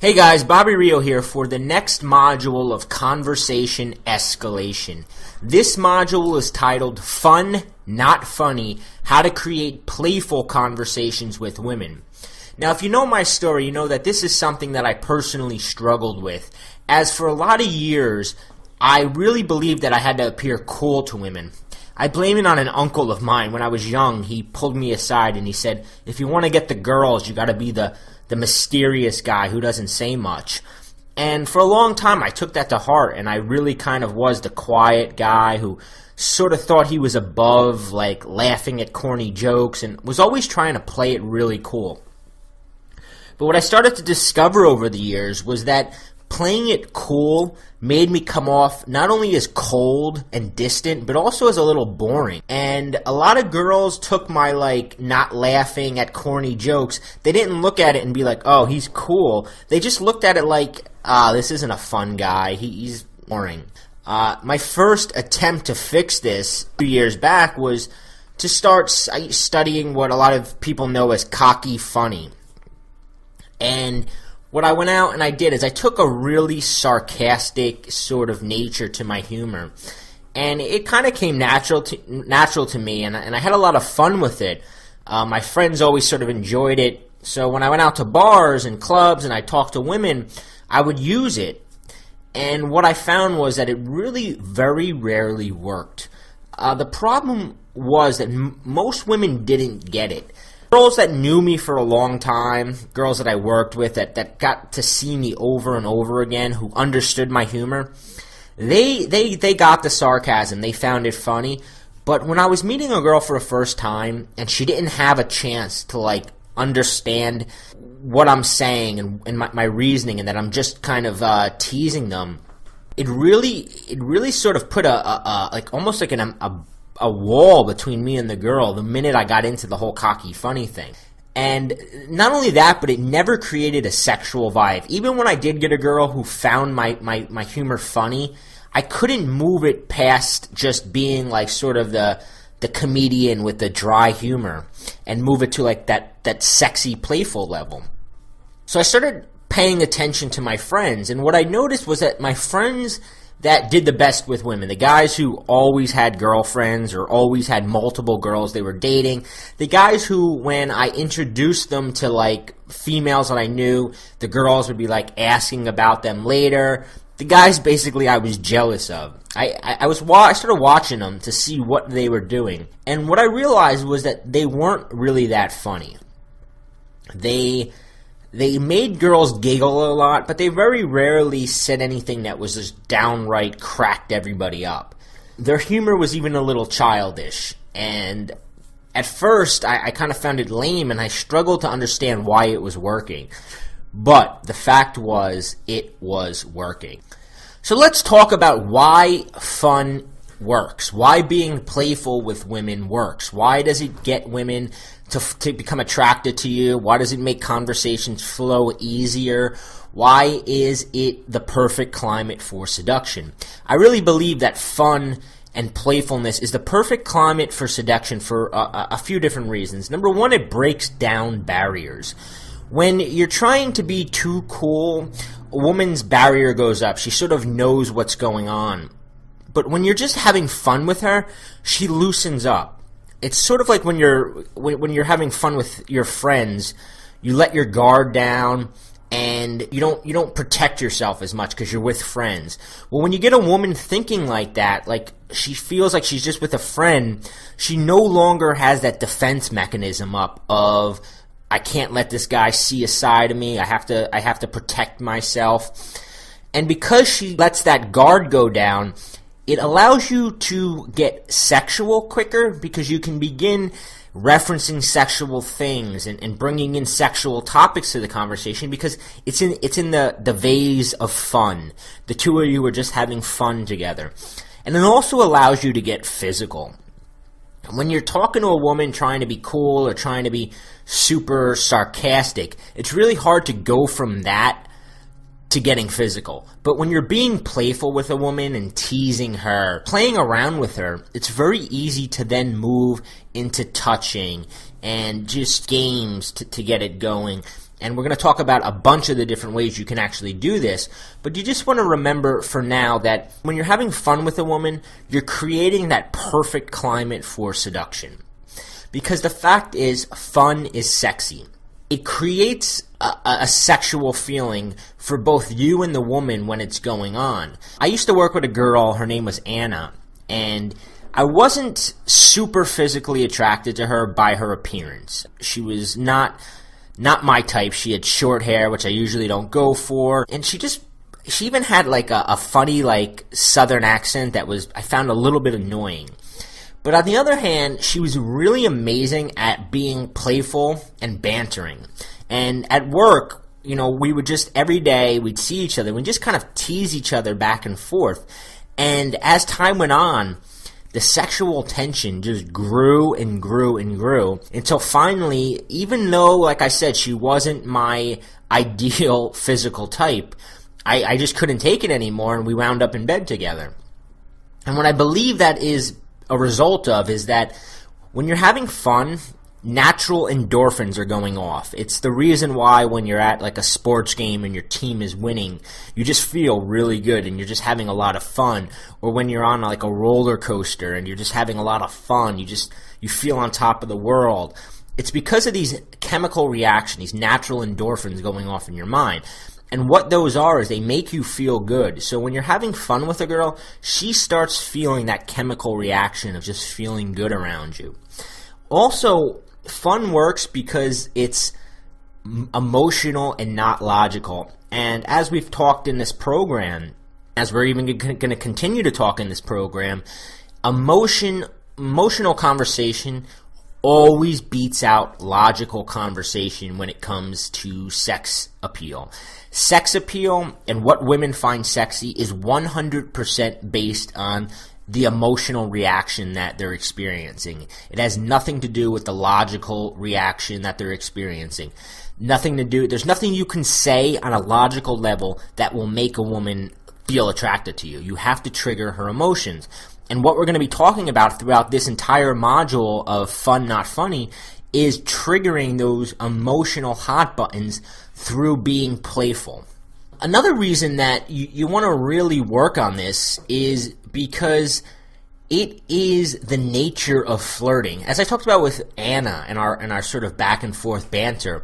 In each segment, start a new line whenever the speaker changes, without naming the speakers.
Hey guys, Bobby Rio here for the next module of Conversation Escalation. This module is titled Fun, Not Funny, How to Create Playful Conversations with Women. Now, if you know my story, you know that this is something that I personally struggled with, as for a lot of years, I really believed that I had to appear cool to women. I blame it on an uncle of mine. When I was young, he pulled me aside and he said, if you want to get the girls, you got to be the mysterious guy who doesn't say much. And for a long time, I took that to heart, and I really kind of was the quiet guy who sort of thought he was above, like laughing at corny jokes, and was always trying to play it really cool. But what I started to discover over the years was that playing it cool made me come off not only as cold and distant, but also as a little boring. And a lot of girls took my, not laughing at corny jokes. They didn't look at it and be like, oh, he's cool. They just looked at it like, this isn't a fun guy. He's boring. My first attempt to fix this 2 years back was to start studying what a lot of people know as cocky funny. And what I went out and I did is I took a really sarcastic sort of nature to my humor, and it kind of came natural to me, and I had a lot of fun with it. My friends always sort of enjoyed it, so when I went out to bars and clubs and I talked to women, I would use it. And what I found was that it really very rarely worked. The problem was that most women didn't get it. Girls that knew me for a long time, girls that I worked with, that got to see me over and over again, who understood my humor, they got the sarcasm. They found it funny. But when I was meeting a girl for the first time, and she didn't have a chance to, understand what I'm saying and my reasoning, and that I'm just kind of teasing them, it really sort of put almost like a wall between me and the girl the minute I got into the whole cocky funny thing. And not only that, but it never created a sexual vibe. Even when I did get a girl who found my humor funny, I couldn't move it past just being sort of the comedian with the dry humor and move it to that sexy, playful level. So I started paying attention to my friends, and what I noticed was that my friends that did the best with women, the guys who always had girlfriends or always had multiple girls they were dating, the guys who, when I introduced them to females that I knew, the girls would be asking about them later, the guys basically I was jealous of. I started watching them to see what they were doing, and what I realized was that they weren't really that funny. They made girls giggle a lot, but they very rarely said anything that was just downright cracked everybody up. Their humor was even a little childish, and at first I kind of found it lame, and I struggled to understand why it was working. But the fact was, it was working. So let's talk about why fun works, why being playful with women works. Why does it get women to become attracted to you? Why does it make conversations flow easier? Why is it the perfect climate for seduction? I really believe that fun and playfulness is the perfect climate for seduction for a few different reasons. Number one, it breaks down barriers. When you're trying to be too cool, a woman's barrier goes up. She sort of knows what's going on. But when you're just having fun with her, she loosens up. It's sort of like when you're having fun with your friends, you let your guard down and you don't protect yourself as much because you're with friends. Well, when you get a woman thinking like that, she feels like she's just with a friend, she no longer has that defense mechanism up of, I can't let this guy see a side of me. I have to protect myself. And because she lets that guard go down, it allows you to get sexual quicker because you can begin referencing sexual things and bringing in sexual topics to the conversation because it's in the vase of fun. The two of you are just having fun together. And it also allows you to get physical. When you're talking to a woman trying to be cool or trying to be super sarcastic, it's really hard to go from that to getting physical. But when you're being playful with a woman and teasing her, playing around with her, it's very easy to then move into touching and just games to get it going. And we're going to talk about a bunch of the different ways you can actually do this. But you just want to remember for now that when you're having fun with a woman, you're creating that perfect climate for seduction. Because the fact is, fun is sexy. It creates a sexual feeling for both you and the woman when it's going on. I used to work with a girl, her name was Anna, and I wasn't super physically attracted to her by her appearance. She was not my type. She had short hair, which I usually don't go for, and she even had like a funny like southern accent that I found a little bit annoying. But on the other hand, she was really amazing at being playful and bantering. And at work, we would just every day we'd see each other, we'd just kind of tease each other back and forth. And as time went on, the sexual tension just grew and grew and grew until finally, even though, like I said, she wasn't my ideal physical type, I just couldn't take it anymore, and we wound up in bed together. And what I believe that is a result of is that when you're having fun, natural endorphins are going off. It's the reason why when you're at like a sports game and your team is winning, you just feel really good and you're just having a lot of fun. Or when you're on like a roller coaster and you're just having a lot of fun, you feel on top of the world. It's because of these chemical reactions, these natural endorphins going off in your mind. And what those are is they make you feel good. So when you're having fun with a girl, she starts feeling that chemical reaction of just feeling good around you. Also, fun works because it's emotional and not logical. And as we've talked in this program, as we're even going to continue to talk in this program, emotional conversation always beats out logical conversation when it comes to sex appeal. Sex appeal and what women find sexy is 100% based on the emotional reaction that they're experiencing. It has nothing to do with the logical reaction that they're experiencing. There's nothing you can say on a logical level that will make a woman feel attracted to you. You have to trigger her emotions. And what we're going to be talking about throughout this entire module of Fun Not Funny is triggering those emotional hot buttons through being playful. Another reason that you want to really work on this is because it is the nature of flirting. As I talked about with Anna and our sort of back and forth banter,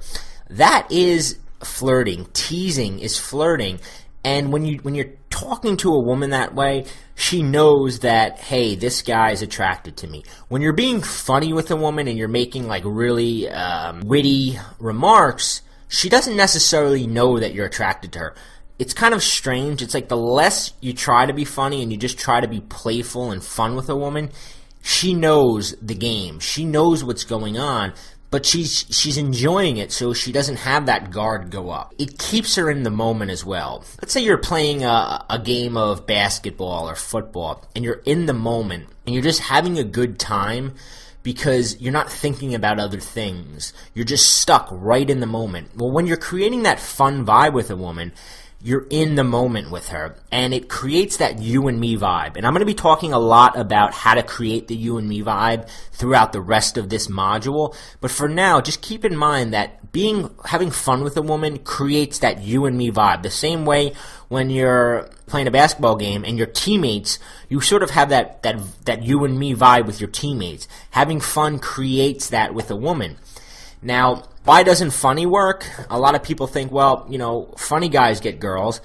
that is flirting. Teasing is flirting. And when you're talking to a woman that way, she knows that, hey, this guy is attracted to me. When you're being funny with a woman and you're making like really witty remarks, she doesn't necessarily know that you're attracted to her. It's kind of strange. It's like the less you try to be funny and you just try to be playful and fun with a woman, she knows the game. She knows what's going on, but she's enjoying it, so she doesn't have that guard go up. It keeps her in the moment as well. Let's say you're playing a game of basketball or football, and you're in the moment, and you're just having a good time because you're not thinking about other things. You're just stuck right in the moment. Well, when you're creating that fun vibe with a woman, you're in the moment with her, and it creates that you and me vibe. And I'm going to be talking a lot about how to create the you and me vibe throughout the rest of this module. But for now, just keep in mind that having fun with a woman creates that you and me vibe. The same way when you're playing a basketball game and your teammates, you sort of have that you and me vibe with your teammates. Having fun creates that with a woman. Now, why doesn't funny work? A lot of people think, well, funny guys get girls.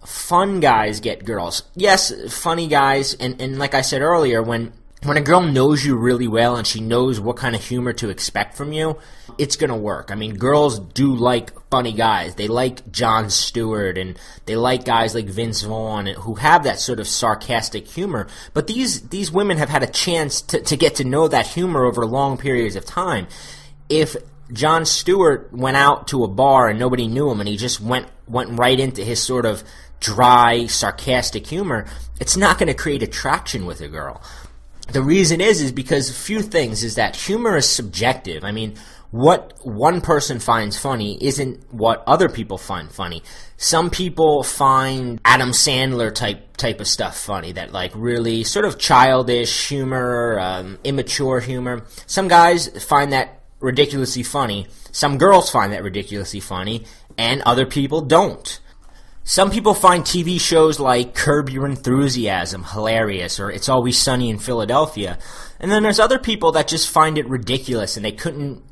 Fun guys get girls. Yes, funny guys, and like I said earlier, when a girl knows you really well and she knows what kind of humor to expect from you, it's going to work. I mean, girls do like funny guys. They like Jon Stewart, and they like guys like Vince Vaughn who have that sort of sarcastic humor. But these women have had a chance to get to know that humor over long periods of time. If Jon Stewart went out to a bar and nobody knew him and he just went right into his sort of dry, sarcastic humor, it's not going to create attraction with a girl. The reason is because a few things is that humor is subjective. I mean, what one person finds funny isn't what other people find funny. Some people find Adam Sandler type of stuff funny, that like really sort of childish humor, immature humor. Some guys find that ridiculously funny. Some girls find that ridiculously funny, and other people don't. Some people find TV shows like Curb Your Enthusiasm hilarious, or It's Always Sunny in Philadelphia. And then there's other people that just find it ridiculous, and they couldn't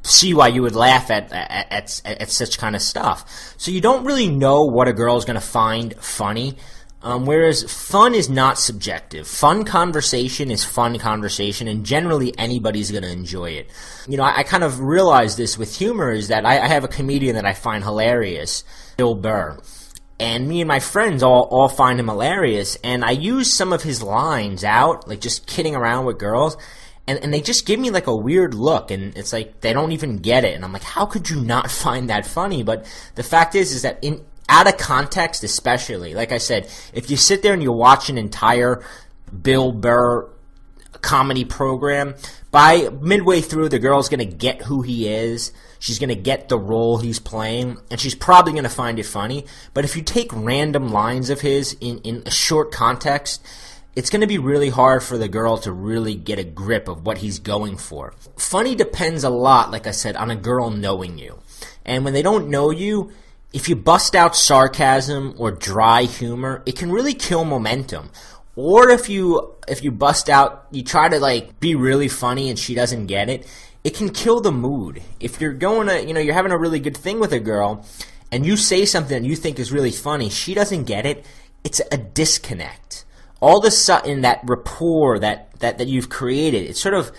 see why you would laugh at such kind of stuff. So you don't really know what a girl is going to find funny. Whereas fun is not subjective. Fun conversation is fun conversation, and generally anybody's going to enjoy it. You know, I kind of realized this with humor is that I have a comedian that I find hilarious, Bill Burr. And me and my friends all find him hilarious, and I use some of his lines out, like just kidding around with girls, and they just give me like a weird look, and it's like they don't even get it. And I'm like, how could you not find that funny? But the fact is that out of context especially, like I said, if you sit there and you watch an entire Bill Burr comedy program, by midway through the girl's going to get who he is, she's going to get the role he's playing, and she's probably going to find it funny. But if you take random lines of his in a short context, it's going to be really hard for the girl to really get a grip of what he's going for. Funny depends a lot, like I said, on a girl knowing you. And when they don't know you, if you bust out sarcasm or dry humor, it can really kill momentum. Or if you bust out, you try to like be really funny and she doesn't get it, it can kill the mood. If you're going to, you're having a really good thing with a girl and you say something you think is really funny, she doesn't get it, it's a disconnect. All of a sudden that rapport that you've created, it sort of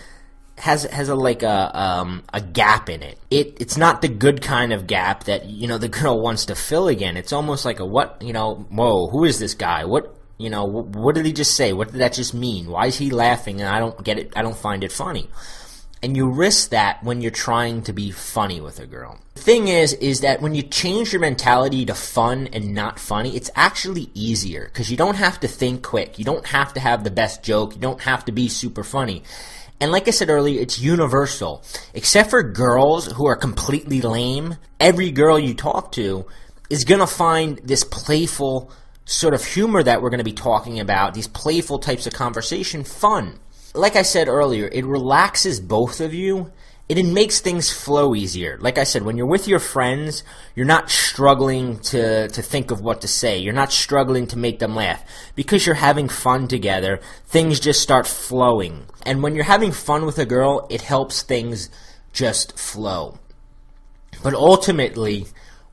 has a gap in it. It's not the good kind of gap that the girl wants to fill again. It's almost like whoa, who is this guy? What did he just say? What did that just mean? Why is he laughing and I don't get it? I don't find it funny. And you risk that when you're trying to be funny with a girl. The thing is that when you change your mentality to fun and not funny, it's actually easier because you don't have to think quick. You don't have to have the best joke. You don't have to be super funny. And like I said earlier, it's universal. Except for girls who are completely lame, every girl you talk to is going to find this playful sort of humor that we're going to be talking about, these playful types of conversation, fun. Like I said earlier, it relaxes both of you. It makes things flow easier. Like I said, when you're with your friends, you're not struggling to think of what to say. You're not struggling to make them laugh. Because you're having fun together, things just start flowing. And when you're having fun with a girl, it helps things just flow. But ultimately,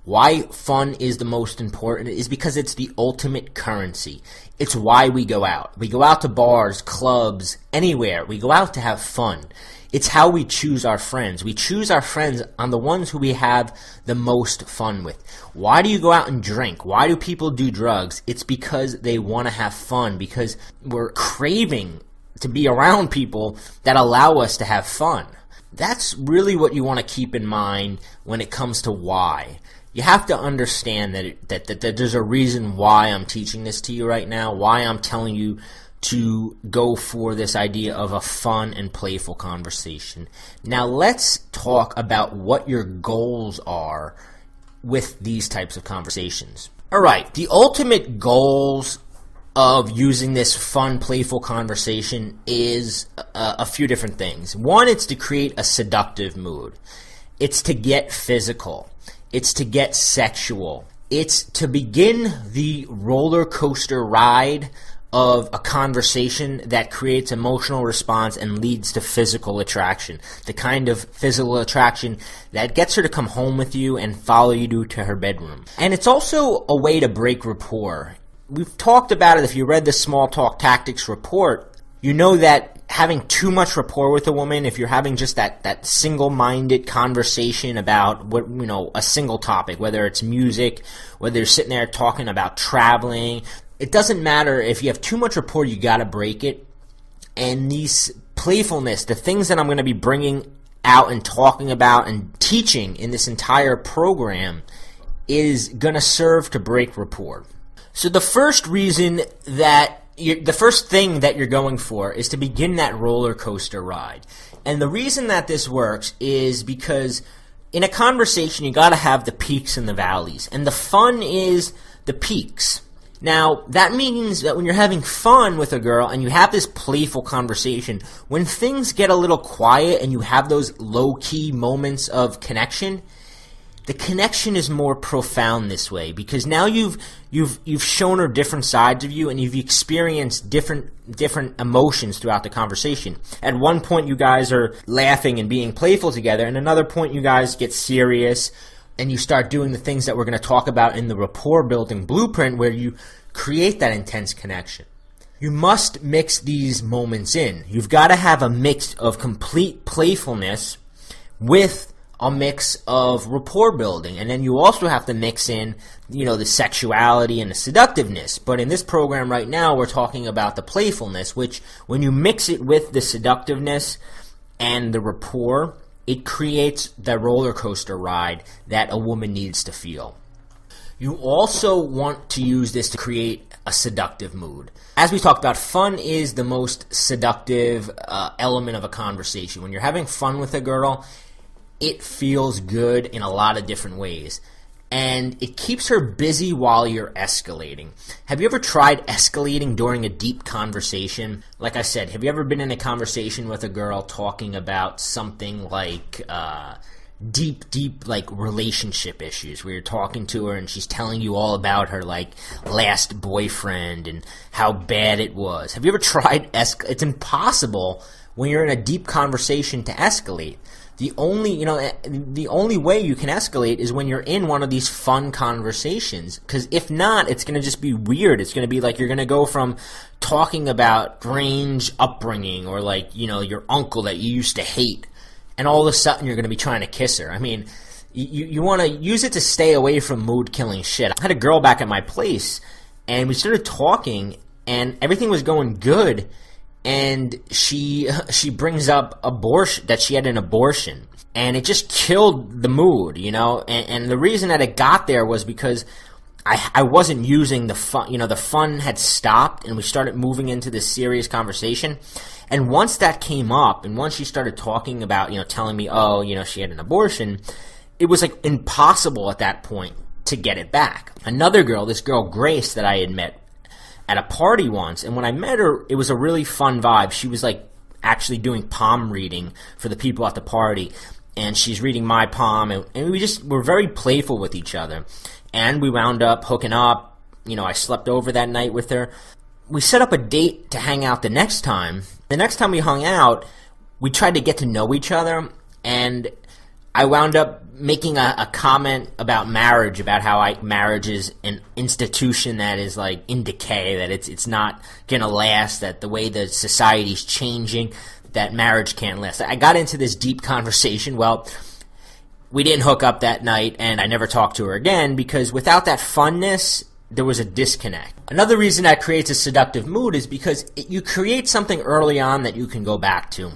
why fun is the most important is because it's the ultimate currency. It's why we go out. We go out to bars, clubs, anywhere. We go out to have fun. It's how we choose our friends. We choose our friends on the ones who we have the most fun with. Why do you go out and drink? Why do people do drugs? It's because they want to have fun, because we're craving to be around people that allow us to have fun. That's really what you want to keep in mind when it comes to why. You have to understand that there's a reason why I'm teaching this to you right now, why I'm telling you to go for this idea of a fun and playful conversation. Now let's talk about what your goals are with these types of conversations. All right, the ultimate goals of using this fun, playful conversation is a few different things. One, it's to create a seductive mood. It's to get physical. It's to get sexual. It's to begin the roller coaster ride of a conversation that creates emotional response and leads to physical attraction. The kind of physical attraction that gets her to come home with you and follow you to her bedroom. And it's also a way to break rapport. We've talked about it. If you read the Small Talk Tactics report, you know that having too much rapport with a woman, if you're having just that single-minded conversation about a single topic, whether it's music, whether you're sitting there talking about traveling, it doesn't matter. If you have too much rapport, you got to break it. And these playfulness, the things that I'm going to be bringing out and talking about and teaching in this entire program is going to serve to break rapport. So the first reason that the first thing that you're going for is to begin that roller coaster ride. And the reason that this works is because in a conversation, you got to have the peaks and the valleys. And the fun is the peaks. Now, that means that when you're having fun with a girl and you have this playful conversation, when things get a little quiet and you have those low-key moments of connection, the connection is more profound this way, because now you've shown her different sides of you, and you've experienced different emotions throughout the conversation. At one point, you guys are laughing and being playful together, and another point, you guys get serious, and you start doing the things that we're going to talk about in the rapport building blueprint, where you create that intense connection. You must mix these moments in. You've got to have a mix of complete playfulness with a mix of rapport building, and then you also have to mix in, the sexuality and the seductiveness. But in this program right now, we're talking about the playfulness, which when you mix it with the seductiveness and the rapport, it creates the roller coaster ride that a woman needs to feel. You also want to use this to create a seductive mood. As we talked about, fun is the most seductive element of a conversation. When you're having fun with a girl, it feels good in a lot of different ways. And it keeps her busy while you're escalating. Have you ever tried escalating during a deep conversation? Like I said, have you ever been in a conversation with a girl talking about something like deep like relationship issues, where you're talking to her and she's telling you all about her like last boyfriend and how bad it was? Have you ever tried it's impossible when you're in a deep conversation to escalate. The only way you can escalate is when you're in one of these fun conversations, because if not, it's going to just be weird. It's going to be like you're going to go from talking about strange upbringing or like, your uncle that you used to hate, and all of a sudden you're going to be trying to kiss her. I mean, you want to use it to stay away from mood-killing shit. I had a girl back at my place, and we started talking, and everything was going good. And she brings up that she had an abortion, and it just killed the mood, And the reason that it got there was because I wasn't using the fun. The fun had stopped, and we started moving into this serious conversation. And once that came up, and once she started talking about, telling me, she had an abortion, it was like impossible at that point to get it back. Another girl, this girl Grace that I had met at a party once, and when I met her, it was a really fun vibe. She was like actually doing palm reading for the people at the party, and she's reading my palm, and we just were very playful with each other, and we wound up hooking up. I slept over that night with her. We set up a date to hang out the next time. The next time we hung out, we tried to get to know each other, and I wound up making a comment about marriage, about how marriage is an institution that is like in decay, that it's not gonna last, that the way the society's changing, that marriage can't last. I got into this deep conversation. Well, we didn't hook up that night, and I never talked to her again, because without that funness, there was a disconnect. Another reason that creates a seductive mood is because you create something early on that you can go back to.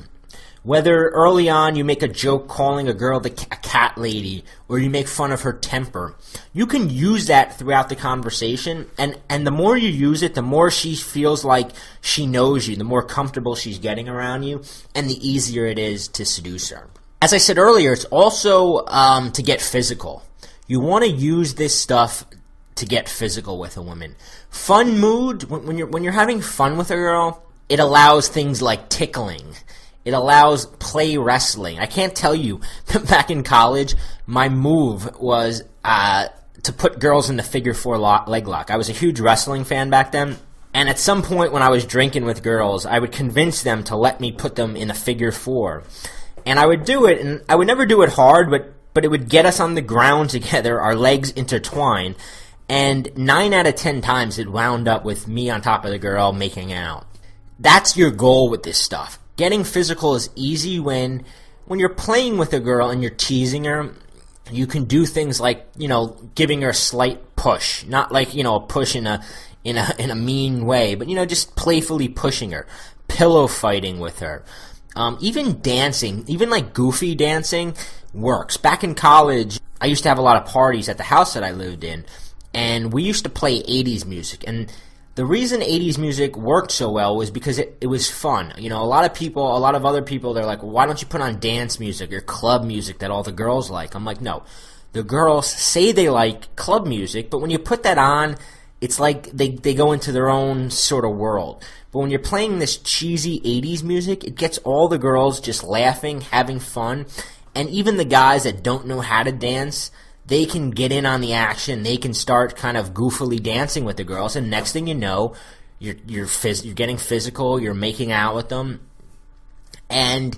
Whether early on you make a joke calling a girl a cat lady, or you make fun of her temper, you can use that throughout the conversation, and the more you use it, the more she feels like she knows you, the more comfortable she's getting around you, and the easier it is to seduce her. As I said earlier, it's also to get physical. You want to use this stuff to get physical with a woman. Fun mood, when you're having fun with a girl, it allows things like tickling. It allows play wrestling. I can't tell you, back in college, my move was to put girls in the figure four leg lock. I was a huge wrestling fan back then, and at some point when I was drinking with girls, I would convince them to let me put them in a figure four. And I would do it, and I would never do it hard, but it would get us on the ground together, our legs intertwined, and 9 out of 10 times it wound up with me on top of the girl making out. That's your goal with this stuff. Getting physical is easy when you're playing with a girl and you're teasing her. You can do things like, giving her a slight push, not like, a push in a mean way, but just playfully pushing her, pillow fighting with her, even dancing, even like goofy dancing works. Back in college, I used to have a lot of parties at the house that I lived in, and we used to play 80s music, and the reason 80s music worked so well was because it was fun. A lot of other people, they're like, well, why don't you put on dance music or club music that all the girls like? I'm like, no. The girls say they like club music, but when you put that on, it's like they go into their own sort of world. But when you're playing this cheesy 80s music, it gets all the girls just laughing, having fun, and even the guys that don't know how to dance, they can get in on the action. They can start kind of goofily dancing with the girls, and next thing you know, you're getting physical, you're making out with them, and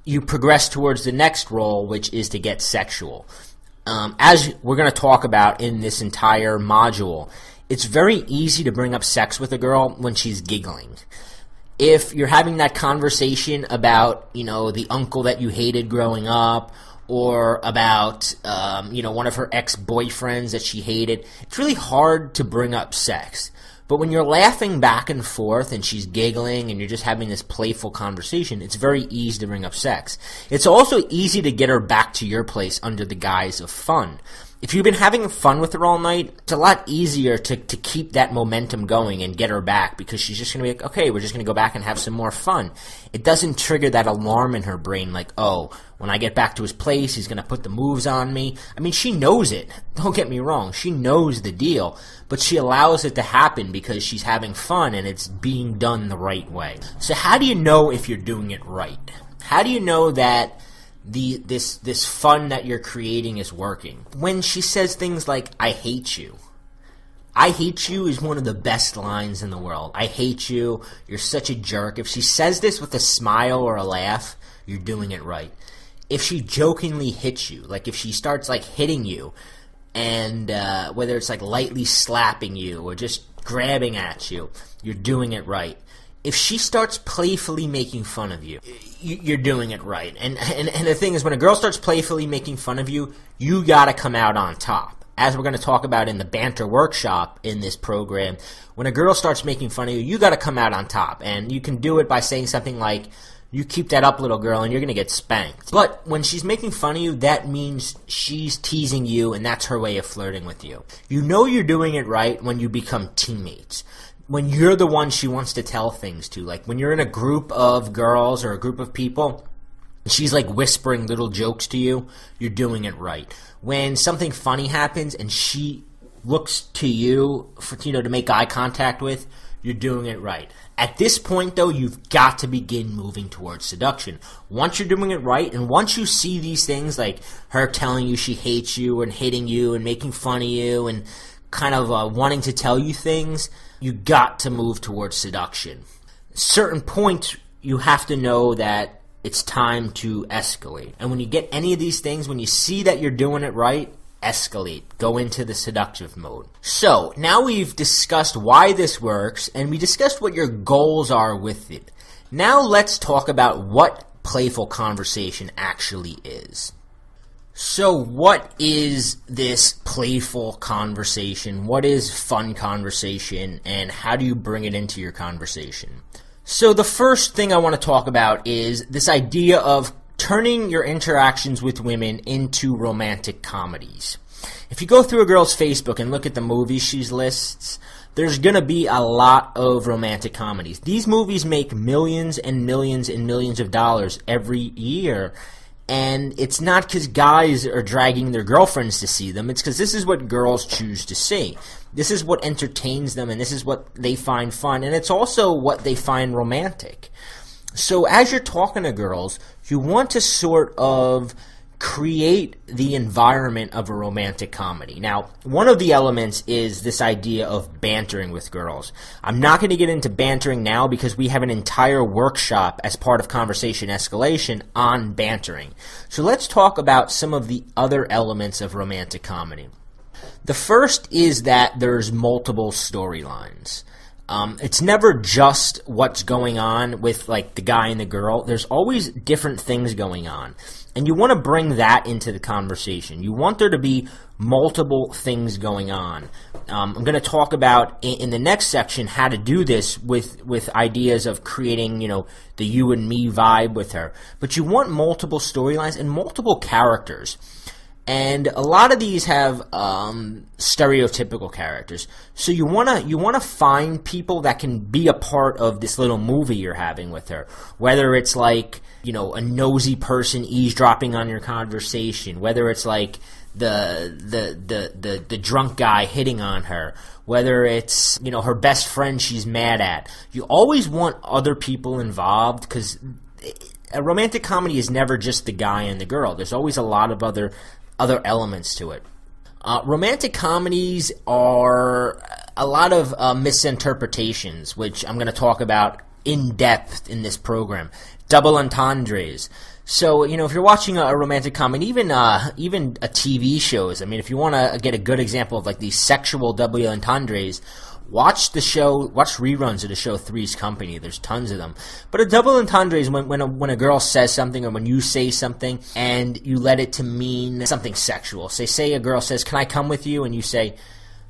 you progress towards the next role, which is to get sexual. As we're going to talk about in this entire module, it's very easy to bring up sex with a girl when she's giggling. If you're having that conversation about, the uncle that you hated growing up, or about, one of her ex-boyfriends that she hated, it's really hard to bring up sex. But when you're laughing back and forth and she's giggling and you're just having this playful conversation, it's very easy to bring up sex. It's also easy to get her back to your place under the guise of fun. If you've been having fun with her all night, it's a lot easier to keep that momentum going and get her back, because she's just going to be like, okay, we're just going to go back and have some more fun. It doesn't trigger that alarm in her brain like, oh, when I get back to his place, he's going to put the moves on me. I mean, she knows it. Don't get me wrong. She knows the deal, but she allows it to happen because she's having fun and it's being done the right way. So how do you know if you're doing it right? How do you know that this fun that you're creating is working? When she says things like, I hate you. I hate you is one of the best lines in the world. I hate you. You're such a jerk. If she says this with a smile or a laugh, you're doing it right. If she jokingly hits you, like if she starts like hitting you, and whether it's like lightly slapping you or just grabbing at you, you're doing it right. If she starts playfully making fun of you, you're doing it right. And the thing is, when a girl starts playfully making fun of you, you gotta come out on top. As we're going to talk about in the banter workshop in this program, when a girl starts making fun of you, you gotta come out on top. And you can do it by saying something like, you keep that up, little girl, and you're going to get spanked. But when she's making fun of you, that means she's teasing you, and that's her way of flirting with you. You know you're doing it right when you become teammates. When you're the one she wants to tell things to. Like when you're in a group of girls or a group of people, and she's like whispering little jokes to you, you're doing it right. When something funny happens and she looks to you for, to make eye contact with, you're doing it right. At this point, though, you've got to begin moving towards seduction. Once you're doing it right, and once you see these things like her telling you she hates you and hitting you and making fun of you and kind of wanting to tell you things, you got to move towards seduction. At a certain point, you have to know that it's time to escalate. And when you get any of these things, when you see that you're doing it right, escalate. Go into the seductive mode. So, now we've discussed why this works, and we discussed what your goals are with it. Now let's talk about what playful conversation actually is. So, what is this playful conversation? What is fun conversation, and how do you bring it into your conversation? So, the first thing I want to talk about is this idea of turning your interactions with women into romantic comedies. If you go through a girl's Facebook and look at the movies she lists, there's going to be a lot of romantic comedies. These movies make millions and millions and millions of dollars every year, and it's not because guys are dragging their girlfriends to see them. It's because this is what girls choose to see. This is what entertains them, and this is what they find fun, and it's also what they find romantic. So as you're talking to girls, you want to sort of create the environment of a romantic comedy. Now, one of the elements is this idea of bantering with girls. I'm not going to get into bantering now because we have an entire workshop as part of Conversation Escalation on bantering. So let's talk about some of the other elements of romantic comedy. The first is that there's multiple storylines. It's never just what's going on with like the guy and the girl. There's always different things going on. And you want to bring that into the conversation. You want there to be multiple things going on. I'm going to talk about in the next section how to do this with ideas of creating, the you and me vibe with her. But you want multiple storylines and multiple characters. And a lot of these have stereotypical characters. So you wanna find people that can be a part of this little movie you're having with her. Whether it's like, a nosy person eavesdropping on your conversation. Whether it's like the drunk guy hitting on her, whether it's, you know, her best friend she's mad at. You always want other people involved, because a romantic comedy is never just the guy and the girl. There's always a lot of other elements to it. Romantic comedies are a lot of misinterpretations, which I'm going to talk about in depth in this program. Double entendres. So, you know, if you're watching a romantic comedy, even a TV shows, I mean, if you want to get a good example of like these sexual double entendres, watch reruns of the show Three's Company. There's tons of them. But a double entendre is when a girl says something, or when you say something and you let it to mean something sexual. Say a girl says, "Can I come with you?" And you say,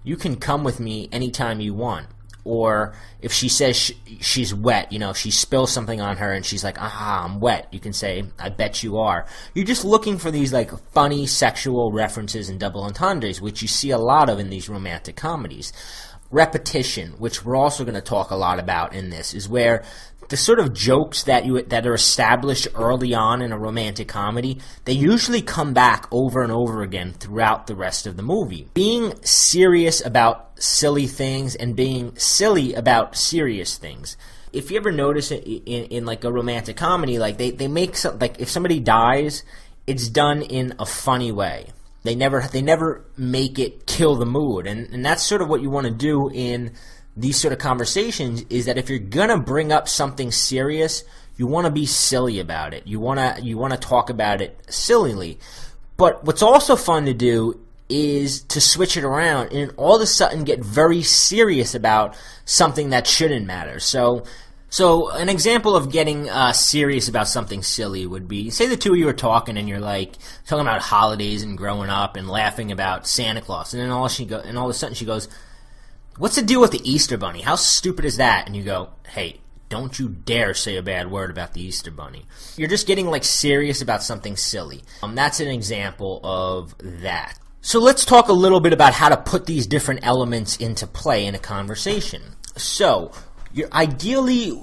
"You can come with me anytime you want." Or if she says she's wet, you know, if she spills something on her and she's like, "I'm wet," you can say, "I bet you are." You're just looking for these like funny sexual references and double entendres, which you see a lot of in these romantic comedies. Repetition, which we're also going to talk a lot about in this, is where the sort of jokes that are established early on in a romantic comedy, they usually come back over and over again throughout the rest of the movie. Being serious about silly things and being silly about serious things. If you ever notice it in like a romantic comedy, like they make some, like if somebody dies, it's done in a funny way. They never make it kill the mood, and that's sort of what you want to do in these sort of conversations, is that if you're gonna bring up something serious, you want to be silly about it. You want to talk about it sillily. But what's also fun to do is to switch it around and all of a sudden get very serious about something that shouldn't matter. So an example of getting serious about something silly would be, say the two of you are talking and you're like talking about holidays and growing up and laughing about Santa Claus, and then all of a sudden she goes, "What's the deal with the Easter Bunny? How stupid is that?" And you go, "Hey, don't you dare say a bad word about the Easter Bunny." You're just getting like serious about something silly. That's an example of that. So let's talk a little bit about how to put these different elements into play in a conversation. So you're ideally,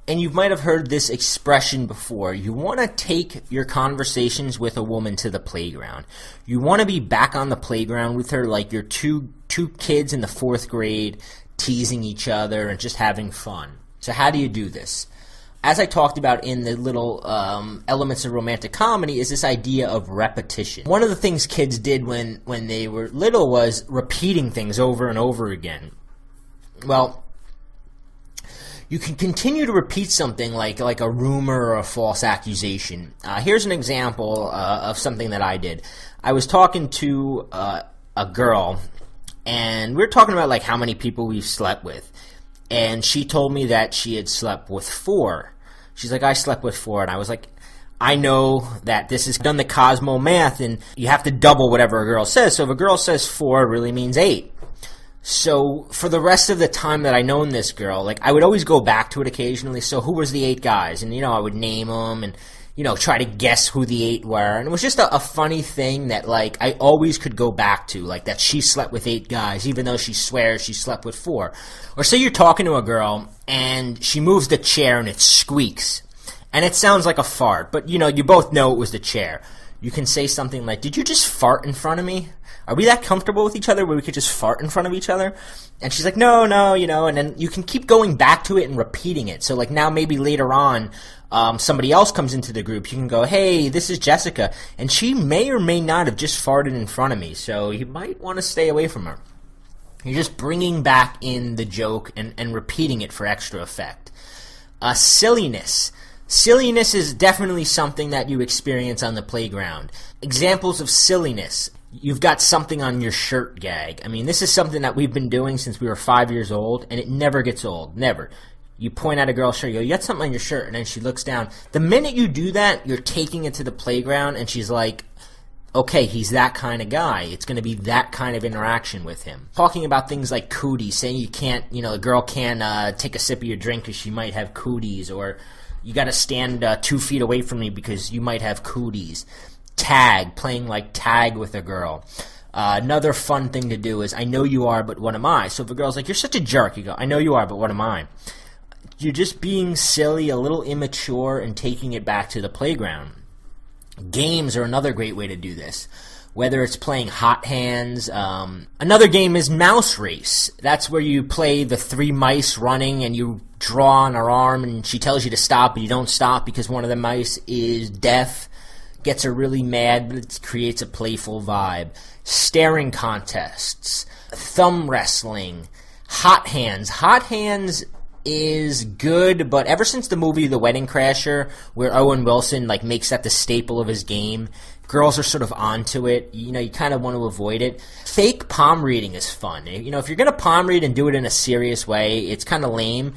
and you might have heard this expression before, you want to take your conversations with a woman to the playground. You want to be back on the playground with her like you're two kids in the 4th grade teasing each other and just having fun. So how do you do this? As I talked about in the little elements of romantic comedy, is this idea of repetition. One of the things kids did when they were little was repeating things over and over again. Well, you can continue to repeat something like a rumor or a false accusation. Here's an example of something that I did. I was talking to a girl, and we were talking about like how many people we've slept with. And she told me that she had slept with 4. She's like, "I slept with 4. And I was like, "I know that this is done the Cosmo math, and you have to double whatever a girl says. So if a girl says 4, it really means 8. So for the rest of the time that I known this girl, like I would always go back to it occasionally. So who was the 8 guys? And, you know, I would name them and, you know, try to guess who the 8 were. And it was just a funny thing that, like, I always could go back to, like that she slept with 8 guys, even though she swears she slept with 4. Or say you're talking to a girl and she moves the chair and it squeaks. And it sounds like a fart, but, you know, you both know it was the chair. You can say something like, "Did you just fart in front of me? Are we that comfortable with each other where we could just fart in front of each other?" And she's like, no, you know, and then you can keep going back to it and repeating it. So like now maybe later on, somebody else comes into the group. You can go, "Hey, this is Jessica, and she may or may not have just farted in front of me, so you might want to stay away from her." You're just bringing back in the joke and repeating it for extra effect. Silliness. Silliness is definitely something that you experience on the playground. Examples of silliness. You've got something on your shirt gag. I mean, this is something that we've been doing since we were 5 years old, and it never gets old. Never. You point at a girl's shirt, you go, "You got something on your shirt," and then she looks down. The minute you do that, you're taking it to the playground, and she's like, okay, he's that kind of guy. It's going to be that kind of interaction with him. Talking about things like cooties, saying you can't, you know, a girl can't take a sip of your drink because she might have cooties, or you got to stand 2 feet away from me because you might have cooties. Tag, playing like tag with a girl. Another fun thing to do is, "I know you are, but what am I?" So if a girl's like, "You're such a jerk," you go, "I know you are, but what am I?" You're just being silly, a little immature, and taking it back to the playground. Games are another great way to do this. whether it's playing hot hands. Another game is mouse race. That's where you play the 3 mice running and you draw on her arm and she tells you to stop, but you don't stop because one of the mice is deaf. Gets her really mad, but it creates a playful vibe. Staring contests, thumb wrestling, hot hands. Hot hands is good, but ever since the movie The Wedding Crasher, where Owen Wilson makes that the staple of his game, girls are sort of onto it. You kind of want to avoid it. Fake palm reading is fun. If you're going to palm read and do it in a serious way, it's kind of lame.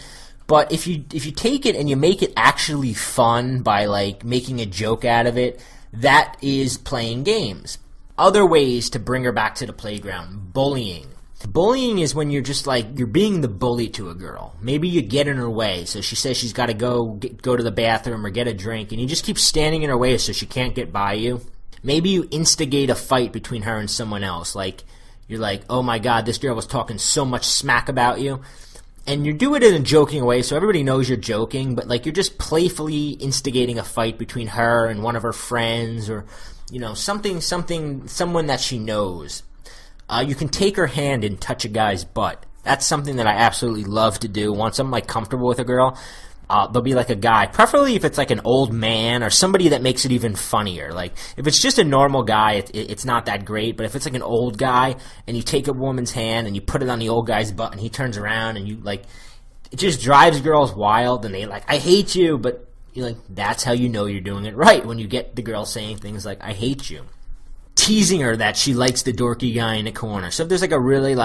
But if you take it and you make it actually fun by making a joke out of it, that is playing games. Other ways to bring her back to the playground: bullying. Bullying is when you're just you're being the bully to a girl. Maybe you get in her way, so she says she's got to go to the bathroom or get a drink, and you just keep standing in her way so she can't get by you. Maybe you instigate a fight between her and someone else. You're like, oh my god, this girl was talking so much smack about you. And you do it in a joking way, so everybody knows you're joking, but you're just playfully instigating a fight between her and one of her friends, or someone that she knows. You can take her hand and touch a guy's butt. That's something that I absolutely love to do. Once I'm comfortable with a girl, there'll be a guy, preferably if it's an old man or somebody that makes it even funnier. If it's just a normal guy, it's not that great, but if it's an old guy and you take a woman's hand and you put it on the old guy's butt and he turns around and you it just drives girls wild, and they I hate you, but you're that's how you know you're doing it right, when you get the girl saying things like I hate you. Teasing her that she likes the dorky guy in the corner. So if there's a really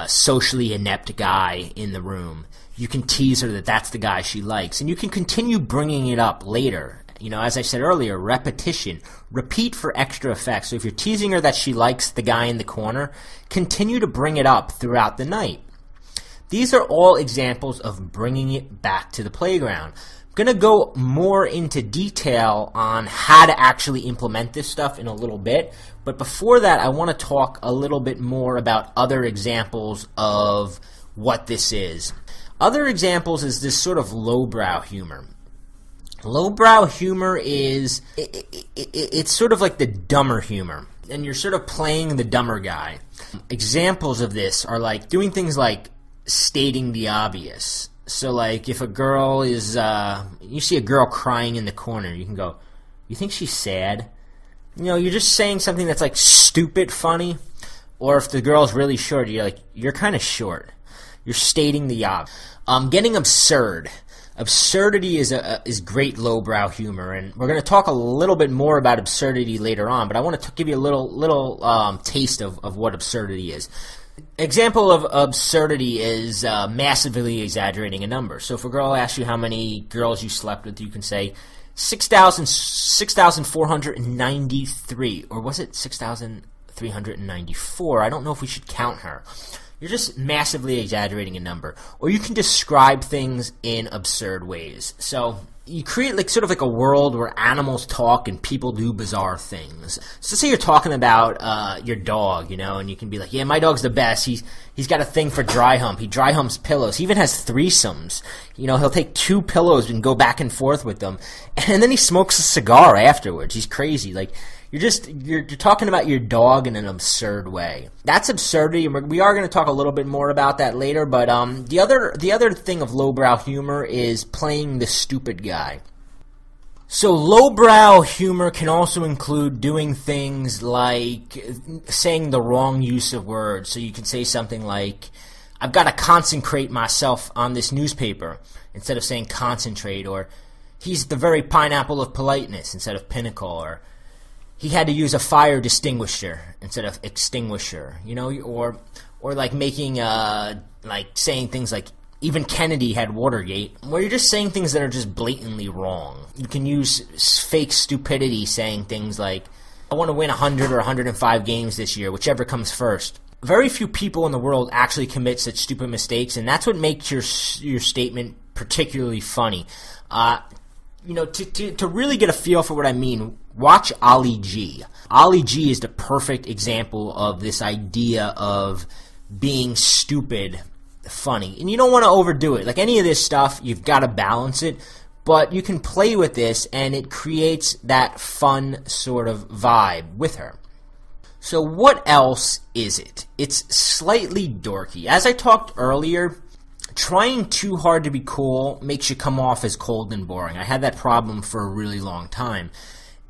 socially inept guy in the room, you can tease her that that's the guy she likes, and you can continue bringing it up later. As I said earlier, repetition. Repeat for extra effect. So if you're teasing her that she likes the guy in the corner, continue to bring it up throughout the night. These are all examples of bringing it back to the playground. I'm going to go more into detail on how to actually implement this stuff in a little bit, but before that I want to talk a little bit more about other examples of what this is. Other examples is this sort of lowbrow humor. Lowbrow humor is, it's sort of like the dumber humor, and you're sort of playing the dumber guy. Examples of this are doing things like stating the obvious. So if a girl is, you see a girl crying in the corner, you can go, you think she's sad? You're just saying something that's stupid funny. Or if the girl's really short, you're you're kind of short. You're stating the obvious. Getting absurd. Absurdity is great lowbrow humor, and we're going to talk a little bit more about absurdity later on, but I want to give you a little taste of what absurdity is. Example of absurdity is massively exaggerating a number. So if a girl asks you how many girls you slept with, you can say 6,493, or was it 6,394? I don't know if we should count her. You're just massively exaggerating a number. Or you can describe things in absurd ways. So you create sort of a world where animals talk and people do bizarre things. So say you're talking about your dog, and you can be like, yeah, my dog's the best. He's got a thing for dry hump. He dry humps pillows. He even has threesomes. He'll take 2 pillows and go back and forth with them. And then he smokes a cigar afterwards. He's crazy. You're talking about your dog in an absurd way. That's absurdity, and we are going to talk a little bit more about that later. But the other thing of lowbrow humor is playing the stupid guy. So lowbrow humor can also include doing things like saying the wrong use of words. So you can say something like, "I've got to concentrate myself on this newspaper," instead of saying concentrate, or "He's the very pineapple of politeness," instead of pinnacle, or "He had to use a fire extinguisher instead of extinguisher," or making saying things like even Kennedy had Watergate, where you're just saying things that are just blatantly wrong. You can use fake stupidity, saying things like, "I want to win 100 or 105 games this year, whichever comes first." Very few people in the world actually commit such stupid mistakes, and that's what makes your statement particularly funny. To really get a feel for what I mean, watch Ali G. Ali G is the perfect example of this idea of being stupid funny. And you don't want to overdo it. Any of this stuff, you've got to balance it, but you can play with this and it creates that fun sort of vibe with her. So what else is it? It's slightly dorky. As I talked earlier, trying too hard to be cool makes you come off as cold and boring. I had that problem for a really long time.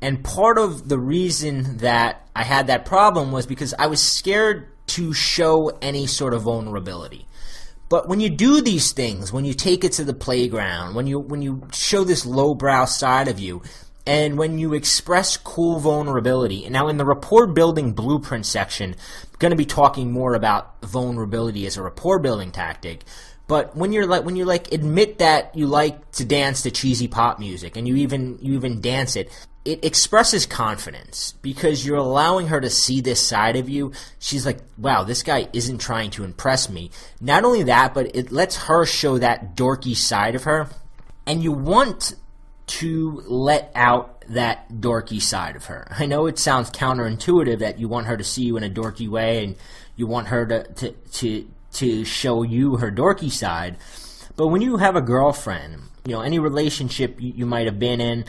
And part of the reason that I had that problem was because I was scared to show any sort of vulnerability. But when you do these things, when you take it to the playground, when you show this lowbrow side of you, and when you express cool vulnerability, and now in the rapport building blueprint section, I'm going to be talking more about vulnerability as a rapport building tactic. But when you admit that you like to dance to cheesy pop music, and you even dance it, it expresses confidence because you're allowing her to see this side of you. She's like, wow, this guy isn't trying to impress me. Not only that, but it lets her show that dorky side of her, and you want to let out that dorky side of her. I know it sounds counterintuitive that you want her to see you in a dorky way and you want her to show you her dorky side. But when you have a girlfriend, any relationship you might have been in,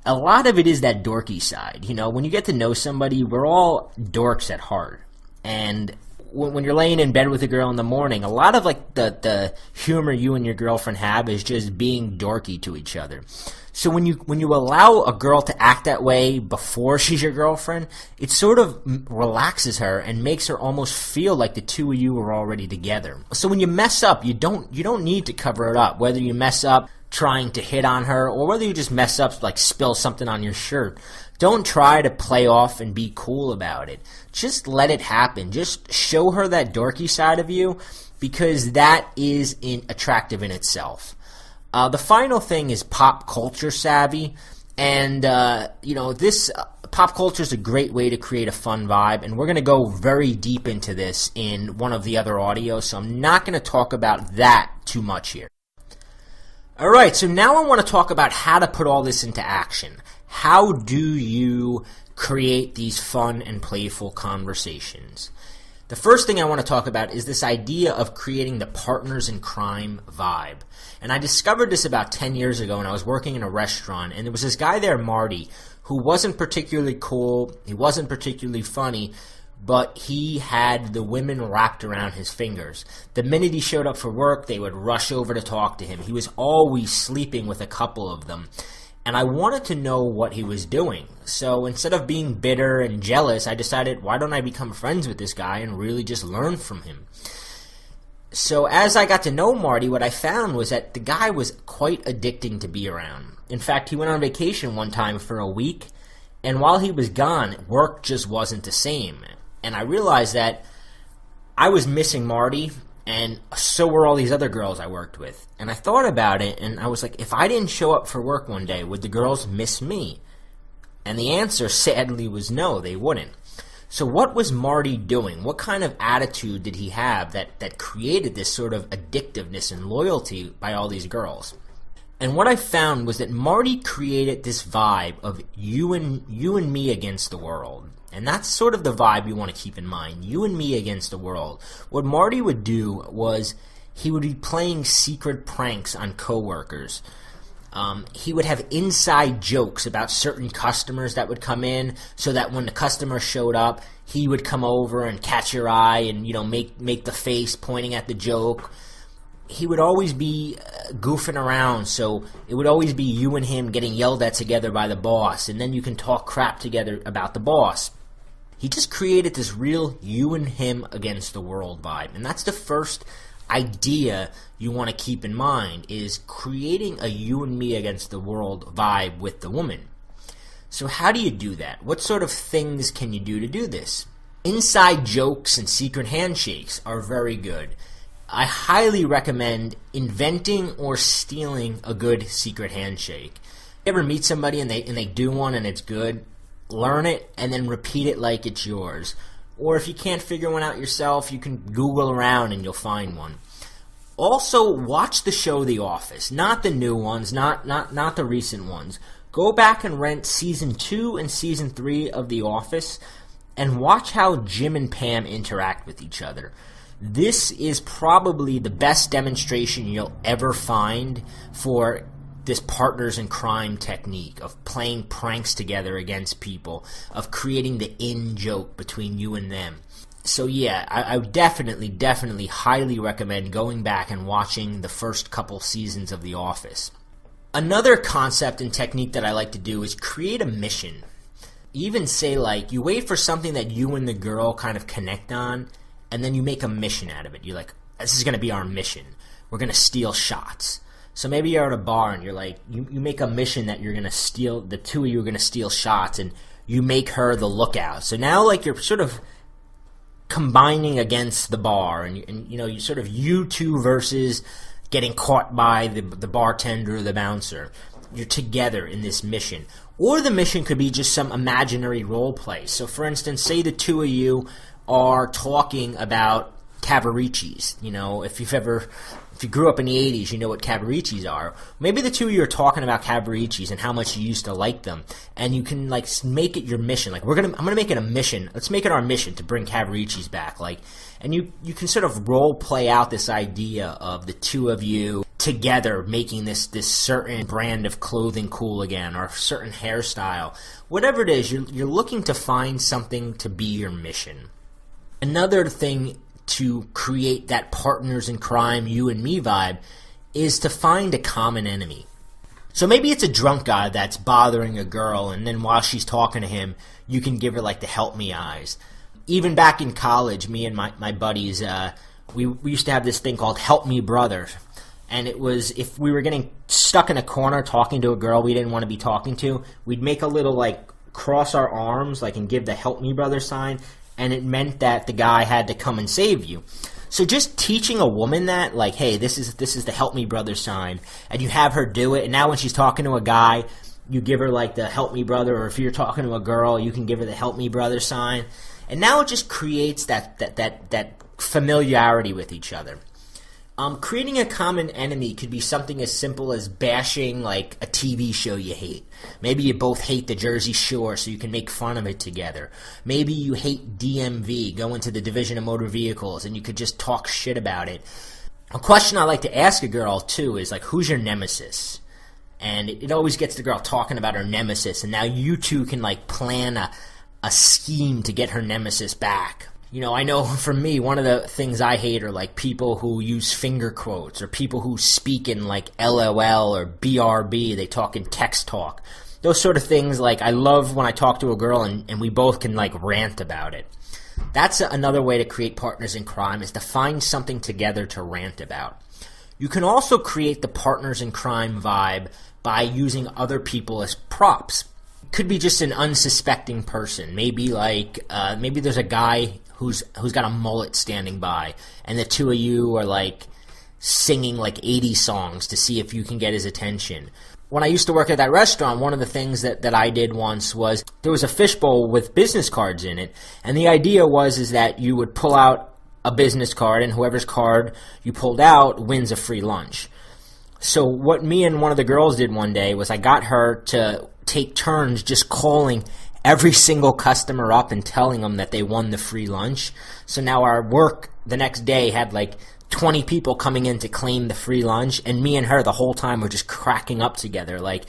a lot of it is that dorky side. When you get to know somebody, we're all dorks at heart. And when you're laying in bed with a girl in the morning, a lot of the humor you and your girlfriend have is just being dorky to each other. So when you allow a girl to act that way before she's your girlfriend, it sort of relaxes her and makes her almost feel like the two of you are already together. So when you mess up, you don't need to cover it up. Whether you mess up trying to hit on her or whether you just mess up like spill something on your shirt, don't try to play off and be cool about it. Just let it happen. Just show her that dorky side of you because that is attractive in itself. The final thing is pop culture savvy. And, this pop culture is a great way to create a fun vibe. And we're going to go very deep into this in one of the other audios. So I'm not going to talk about that too much here. All right, so now I want to talk about how to put all this into action. How do you create these fun and playful conversations? The first thing I want to talk about is this idea of creating the partners in crime vibe. And I discovered this about 10 years ago when I was working in a restaurant, and there was this guy there, Marty, who wasn't particularly cool, he wasn't particularly funny, but he had the women wrapped around his fingers. The minute he showed up for work, they would rush over to talk to him. He was always sleeping with a couple of them. And I wanted to know what he was doing. So instead of being bitter and jealous, I decided, why don't I become friends with this guy and really just learn from him? So as I got to know Marty, what I found was that the guy was quite addicting to be around. In fact, he went on vacation one time for a week, and while he was gone, work just wasn't the same. And I realized that I was missing Marty, and so were all these other girls I worked with. And I thought about it, and I was like, if I didn't show up for work one day, would the girls miss me? And the answer, sadly, was no, they wouldn't. So what was Marty doing? What kind of attitude did he have that created this sort of addictiveness and loyalty by all these girls? And what I found was that Marty created this vibe of you and me against the world. And that's sort of the vibe you want to keep in mind. You and me against the world. What Marty would do was he would be playing secret pranks on coworkers. He would have inside jokes about certain customers that would come in so that when the customer showed up, he would come over and catch your eye and, make the face pointing at the joke. He would always be goofing around, so it would always be you and him getting yelled at together by the boss, and then you can talk crap together about the boss. He just created this real you and him against the world vibe, and that's the first idea you want to keep in mind, is creating a you and me against the world vibe with the woman. So how do you do that? What sort of things can you do to do this? Inside jokes and secret handshakes are very good. I highly recommend inventing or stealing a good secret handshake. You ever meet somebody and they do one and it's good? Learn it and then repeat it like it's yours. Or if you can't figure one out yourself, you can Google around and you'll find one. Also, watch the show The Office. Not the new ones, not the recent ones. Go back and rent Season 2 and Season 3 of The Office and watch how Jim and Pam interact with each other. This is probably the best demonstration you'll ever find for this partners in crime technique of playing pranks together against people, of creating the in-joke between you and them. So yeah, I would definitely highly recommend going back and watching the first couple seasons of The Office. Another concept and technique that I like to do is create a mission. Even say, like, you wait for something that you and the girl kind of connect on, and then you make a mission out of it. You're like, this is going to be our mission. We're going to steal shots. So maybe you're at a bar and you're like, you make a mission that you're going to steal, the two of you are going to steal shots, and you make her the lookout. So now, like, you're sort of combining against the bar, and you know, you sort of you two versus getting caught by the bartender or the bouncer. You're together in this mission. Or the mission could be just some imaginary role play. So for instance, say the two of you are talking about Cavariccis. You know, if you grew up in the 80s, you know what Cavariccis are. Maybe the two of you are talking about Cavariccis and how much you used to like them, and you can like make it your mission. Like I'm gonna make it a mission. Let's make it our mission to bring Cavariccis back. Like, and you can sort of role play out this idea of the two of you together making this certain brand of clothing cool again, or a certain hairstyle, whatever it is. You're looking to find something to be your mission. Another thing to create that partners in crime, you and me vibe, is to find a common enemy. So maybe it's a drunk guy that's bothering a girl, and then while she's talking to him, you can give her like the help me eyes. Even back in college, me and my buddies, we used to have this thing called Help Me Brother. And it was, if we were getting stuck in a corner talking to a girl we didn't want to be talking to, we'd make a little like cross our arms like and give the Help Me Brother sign, and it meant that the guy had to come and save you. So just teaching a woman that, like, hey, this is the Help Me Brother sign, and you have her do it, and now when she's talking to a guy, you give her like the Help Me Brother, or if you're talking to a girl, you can give her the Help Me Brother sign, and now it just creates that familiarity with each other. Creating a common enemy could be something as simple as bashing like a TV show you hate. Maybe you both hate the Jersey Shore, so you can make fun of it together. Maybe you hate DMV, go into the Division of Motor Vehicles, and you could just talk shit about it. A question I like to ask a girl too is like, who's your nemesis? And it always gets the girl talking about her nemesis, and now you two can like plan a scheme to get her nemesis back. You know, I know for me, one of the things I hate are like people who use finger quotes, or people who speak in like LOL or BRB, they talk in text talk. Those sort of things, like, I love when I talk to a girl and we both can like rant about it. That's another way to create partners in crime, is to find something together to rant about. You can also create the partners in crime vibe by using other people as props. Could be just an unsuspecting person. Maybe like maybe there's a guy who's got a mullet standing by, and the two of you are like singing like 80 songs to see if you can get his attention. When I used to work at that restaurant, one of the things that I did once was there was a fishbowl with business cards in it, and the idea is that you would pull out a business card, and whoever's card you pulled out wins a free lunch. So what me and one of the girls did one day was I got her to take turns just calling every single customer up and telling them that they won the free lunch. So now our work the next day had like 20 people coming in to claim the free lunch, and me and her the whole time were just cracking up together, like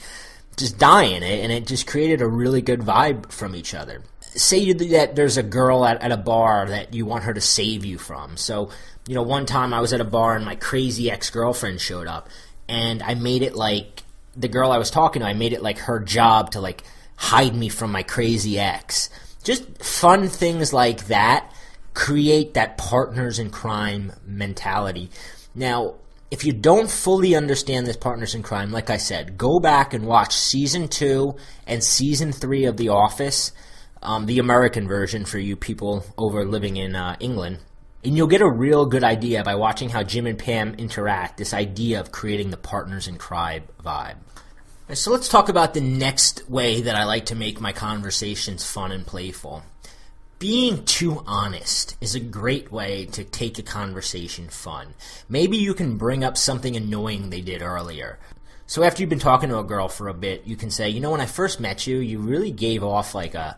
just dying, and it just created a really good vibe from each other. Say that there's a girl at a bar that you want her to save you from. So, you know, one time I was at a bar and my crazy ex-girlfriend showed up, and I made it like the girl I was talking to, I made it like her job to like hide me from my crazy ex. Just fun things like that create that partners in crime mentality. Now, if you don't fully understand this partners in crime, like I said, go back and watch Season 2 and Season 3 of The Office, the American version for you people over living in England. And you'll get a real good idea by watching how Jim and Pam interact, this idea of creating the partners in crime vibe. So let's talk about the next way that I like to make my conversations fun and playful. Being too honest is a great way to take a conversation fun. Maybe you can bring up something annoying they did earlier. So after you've been talking to a girl for a bit, you can say, you know, when I first met you, you really gave off like a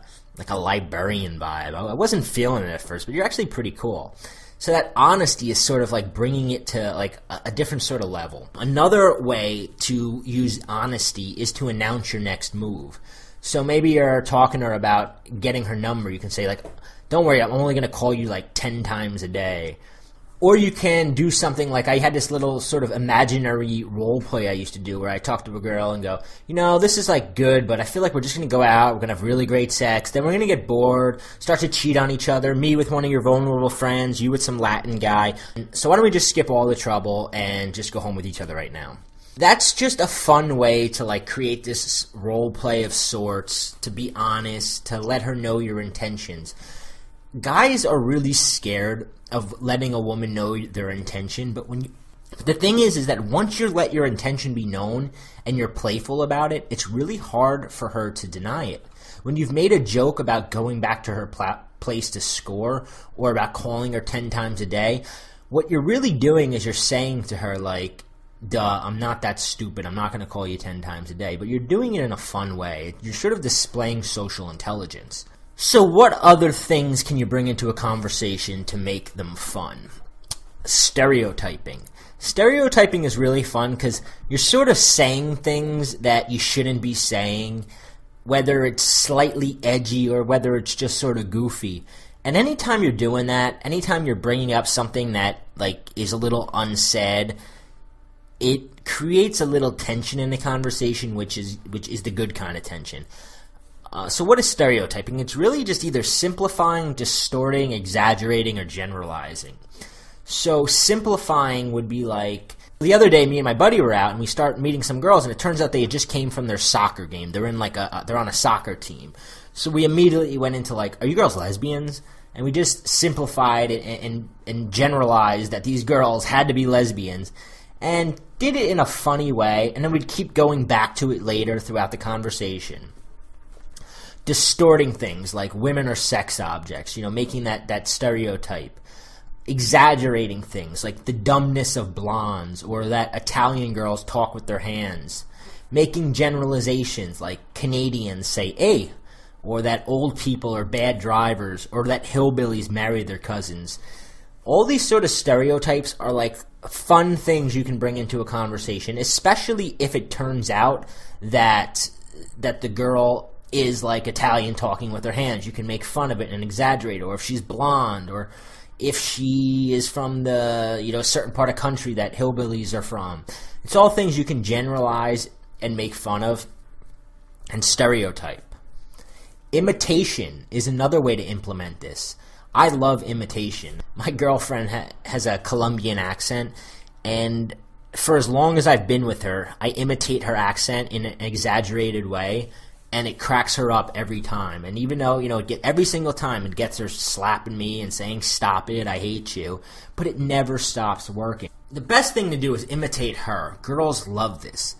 librarian vibe. I wasn't feeling it at first, but you're actually pretty cool. So that honesty is sort of like bringing it to like a different sort of level. Another way to use honesty is to announce your next move. So maybe you're talking to her about getting her number. You can say like, don't worry, I'm only going to call you like 10 times a day. Or you can do something like I had this little sort of imaginary role play I used to do where I talk to a girl and go, this is like good, but I feel like we're just going to go out, we're going to have really great sex, then we're going to get bored, start to cheat on each other, me with one of your vulnerable friends, you with some Latin guy. So why don't we just skip all the trouble and just go home with each other right now? That's just a fun way to like create this role play of sorts, to be honest, to let her know your intentions. Guys are really scared of letting a woman know their intention, but the thing is that once you let your intention be known and you're playful about it, it's really hard for her to deny it. When you've made a joke about going back to her place to score or about calling her 10 times a day, what you're really doing is you're saying to her like, duh, I'm not that stupid, I'm not going to call you 10 times a day, but you're doing it in a fun way. You're sort of displaying social intelligence. So what other things can you bring into a conversation to make them fun? Stereotyping. Stereotyping is really fun because you're sort of saying things that you shouldn't be saying, whether it's slightly edgy or whether it's just sort of goofy. And anytime you're doing that, anytime you're bringing up something that like is a little unsaid, it creates a little tension in the conversation, which is the good kind of tension. So what is stereotyping? It's really just either simplifying, distorting, exaggerating, or generalizing. So simplifying would be like, the other day me and my buddy were out and we start meeting some girls and it turns out they just came from their soccer game. They're in like they're on a soccer team. So we immediately went into like, are you girls lesbians? And we just simplified it and generalized that these girls had to be lesbians and did it in a funny way, and then we'd keep going back to it later throughout the conversation. Distorting things like women are sex objects, making that stereotype. Exaggerating things like the dumbness of blondes or that Italian girls talk with their hands. Making generalizations like Canadians say "eh," or that old people are bad drivers, or that hillbillies marry their cousins. All these sort of stereotypes are like fun things you can bring into a conversation, especially if it turns out that the girl is like Italian talking with her hands. You can make fun of it and exaggerate, or if she's blonde, or if she is from the certain part of country that hillbillies are from. It's all things you can generalize and make fun of and stereotype. Imitation is another way to implement this. I love imitation. My girlfriend has a Colombian accent, and for as long as I've been with her, I imitate her accent in an exaggerated way, and it cracks her up every time. And even though, every single time it gets her slapping me and saying, stop it, I hate you, but it never stops working. The best thing to do is imitate her. Girls love this.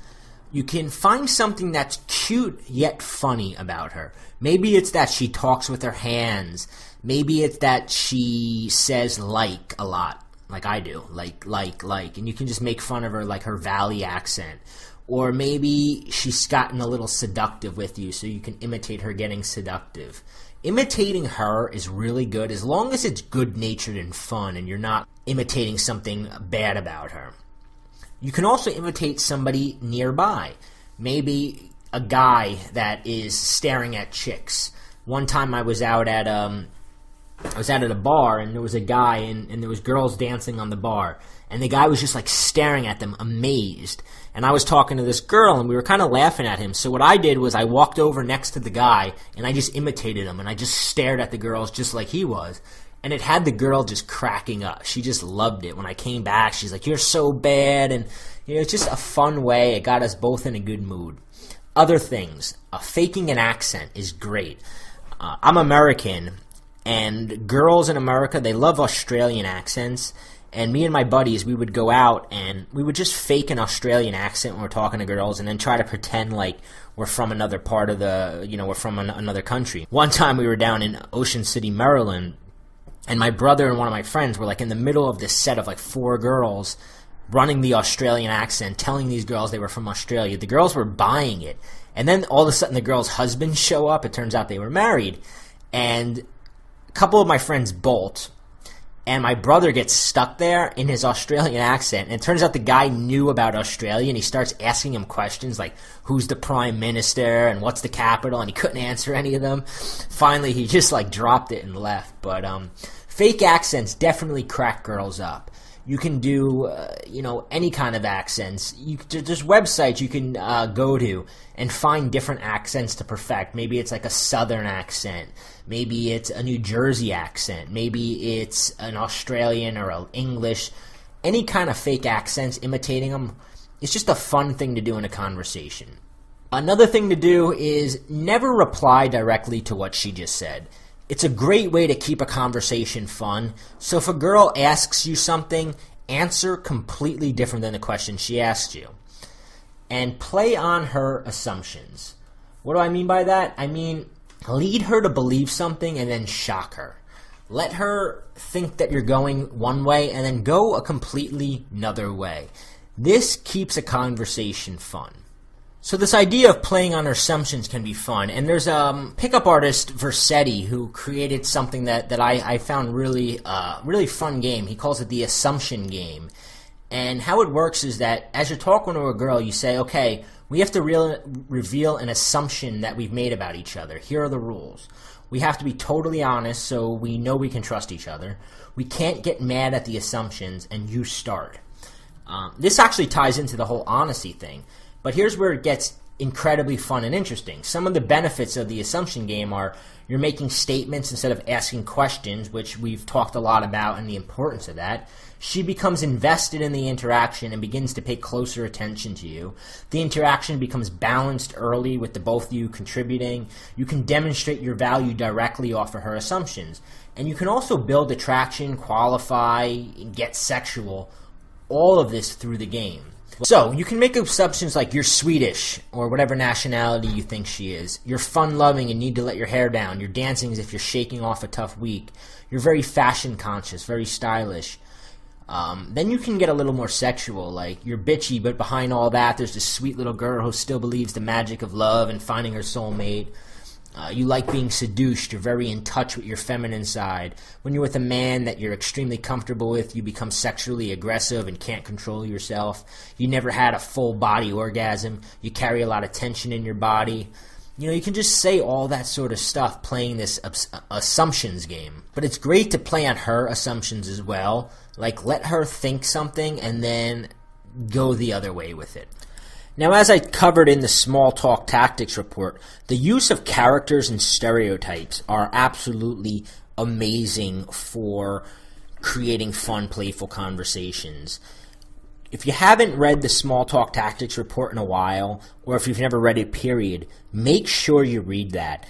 You can find something that's cute yet funny about her. Maybe it's that she talks with her hands. Maybe it's that she says like a lot, like I do, like, and you can just make fun of her, like her Valley accent. Or maybe she's gotten a little seductive with you, so you can imitate her getting seductive. Imitating her is really good as long as it's good-natured and fun and you're not imitating something bad about her. You can also imitate somebody nearby. Maybe a guy that is staring at chicks. One time I was out at a bar, and there was a guy, and there was girls dancing on the bar, and the guy was just like staring at them, amazed. And I was talking to this girl, and we were kind of laughing at him. So what I did was I walked over next to the guy, and I just imitated him, and I just stared at the girls just like he was. And it had the girl just cracking up. She just loved it. When I came back, she's like, "You're so bad." And it's just a fun way. It got us both in a good mood. Other things. Faking an accent is great. I'm American, and girls in America, they love Australian accents. And me and my buddies, we would go out and we would just fake an Australian accent when we're talking to girls and then try to pretend like we're from another part of we're from another country. One time we were down in Ocean City, Maryland, and my brother and one of my friends were like in the middle of this set of like 4 girls running the Australian accent, telling these girls they were from Australia. The girls were buying it. And then all of a sudden the girls' husbands show up. It turns out they were married. And a couple of my friends bolt. and my brother gets stuck there in his Australian accent. And it turns out the guy knew about Australia, and he starts asking him questions like, who's the prime minister and what's the capital, and he couldn't answer any of them. Finally, he just like dropped it and left. But fake accents definitely crack girls up. You can do, any kind of accents. There's websites you can go to and find different accents to perfect. Maybe it's like a Southern accent. Maybe it's a New Jersey accent. Maybe it's an Australian or an English. Any kind of fake accents, imitating them, it's just a fun thing to do in a conversation. Another thing to do is never reply directly to what she just said. It's a great way to keep a conversation fun. So if a girl asks you something, answer completely different than the question she asked you. And play on her assumptions. What do I mean by that? I mean, lead her to believe something and then shock her. Let her think that you're going one way and then go a completely another way. This keeps a conversation fun. So this idea of playing on assumptions can be fun, and there's a pickup artist, Versetti, who created something that I found really fun game. He calls it the assumption game. And how it works is that as you're talking to a girl, you say, okay, we have to reveal an assumption that we've made about each other. Here are the rules. We have to be totally honest so we know we can trust each other. We can't get mad at the assumptions, and you start. This actually ties into the whole honesty thing. But here's where it gets incredibly fun and interesting. Some of the benefits of the assumption game are you're making statements instead of asking questions, which we've talked a lot about and the importance of that. She becomes invested in the interaction and begins to pay closer attention to you. The interaction becomes balanced early with the both of you contributing. You can demonstrate your value directly off of her assumptions. And you can also build attraction, qualify, and get sexual. All of this through the game. So, you can make assumptions like you're Swedish, or whatever nationality you think she is. You're fun-loving and need to let your hair down. You're dancing as if you're shaking off a tough week. You're very fashion-conscious, very stylish. Then you can get a little more sexual, like you're bitchy, but behind all that, there's this sweet little girl who still believes the magic of love and finding her soulmate. You like being seduced. You're very in touch with your feminine side. When you're with a man that you're extremely comfortable with, you become sexually aggressive and can't control yourself. You never had a full body orgasm. You carry a lot of tension in your body. You can just say all that sort of stuff playing this assumptions game. But it's great to play on her assumptions as well. Like, let her think something and then go the other way with it. Now, as I covered in the Small Talk Tactics report, the use of characters and stereotypes are absolutely amazing for creating fun, playful conversations. If you haven't read the Small Talk Tactics report in a while, or if you've never read it, period, make sure you read that.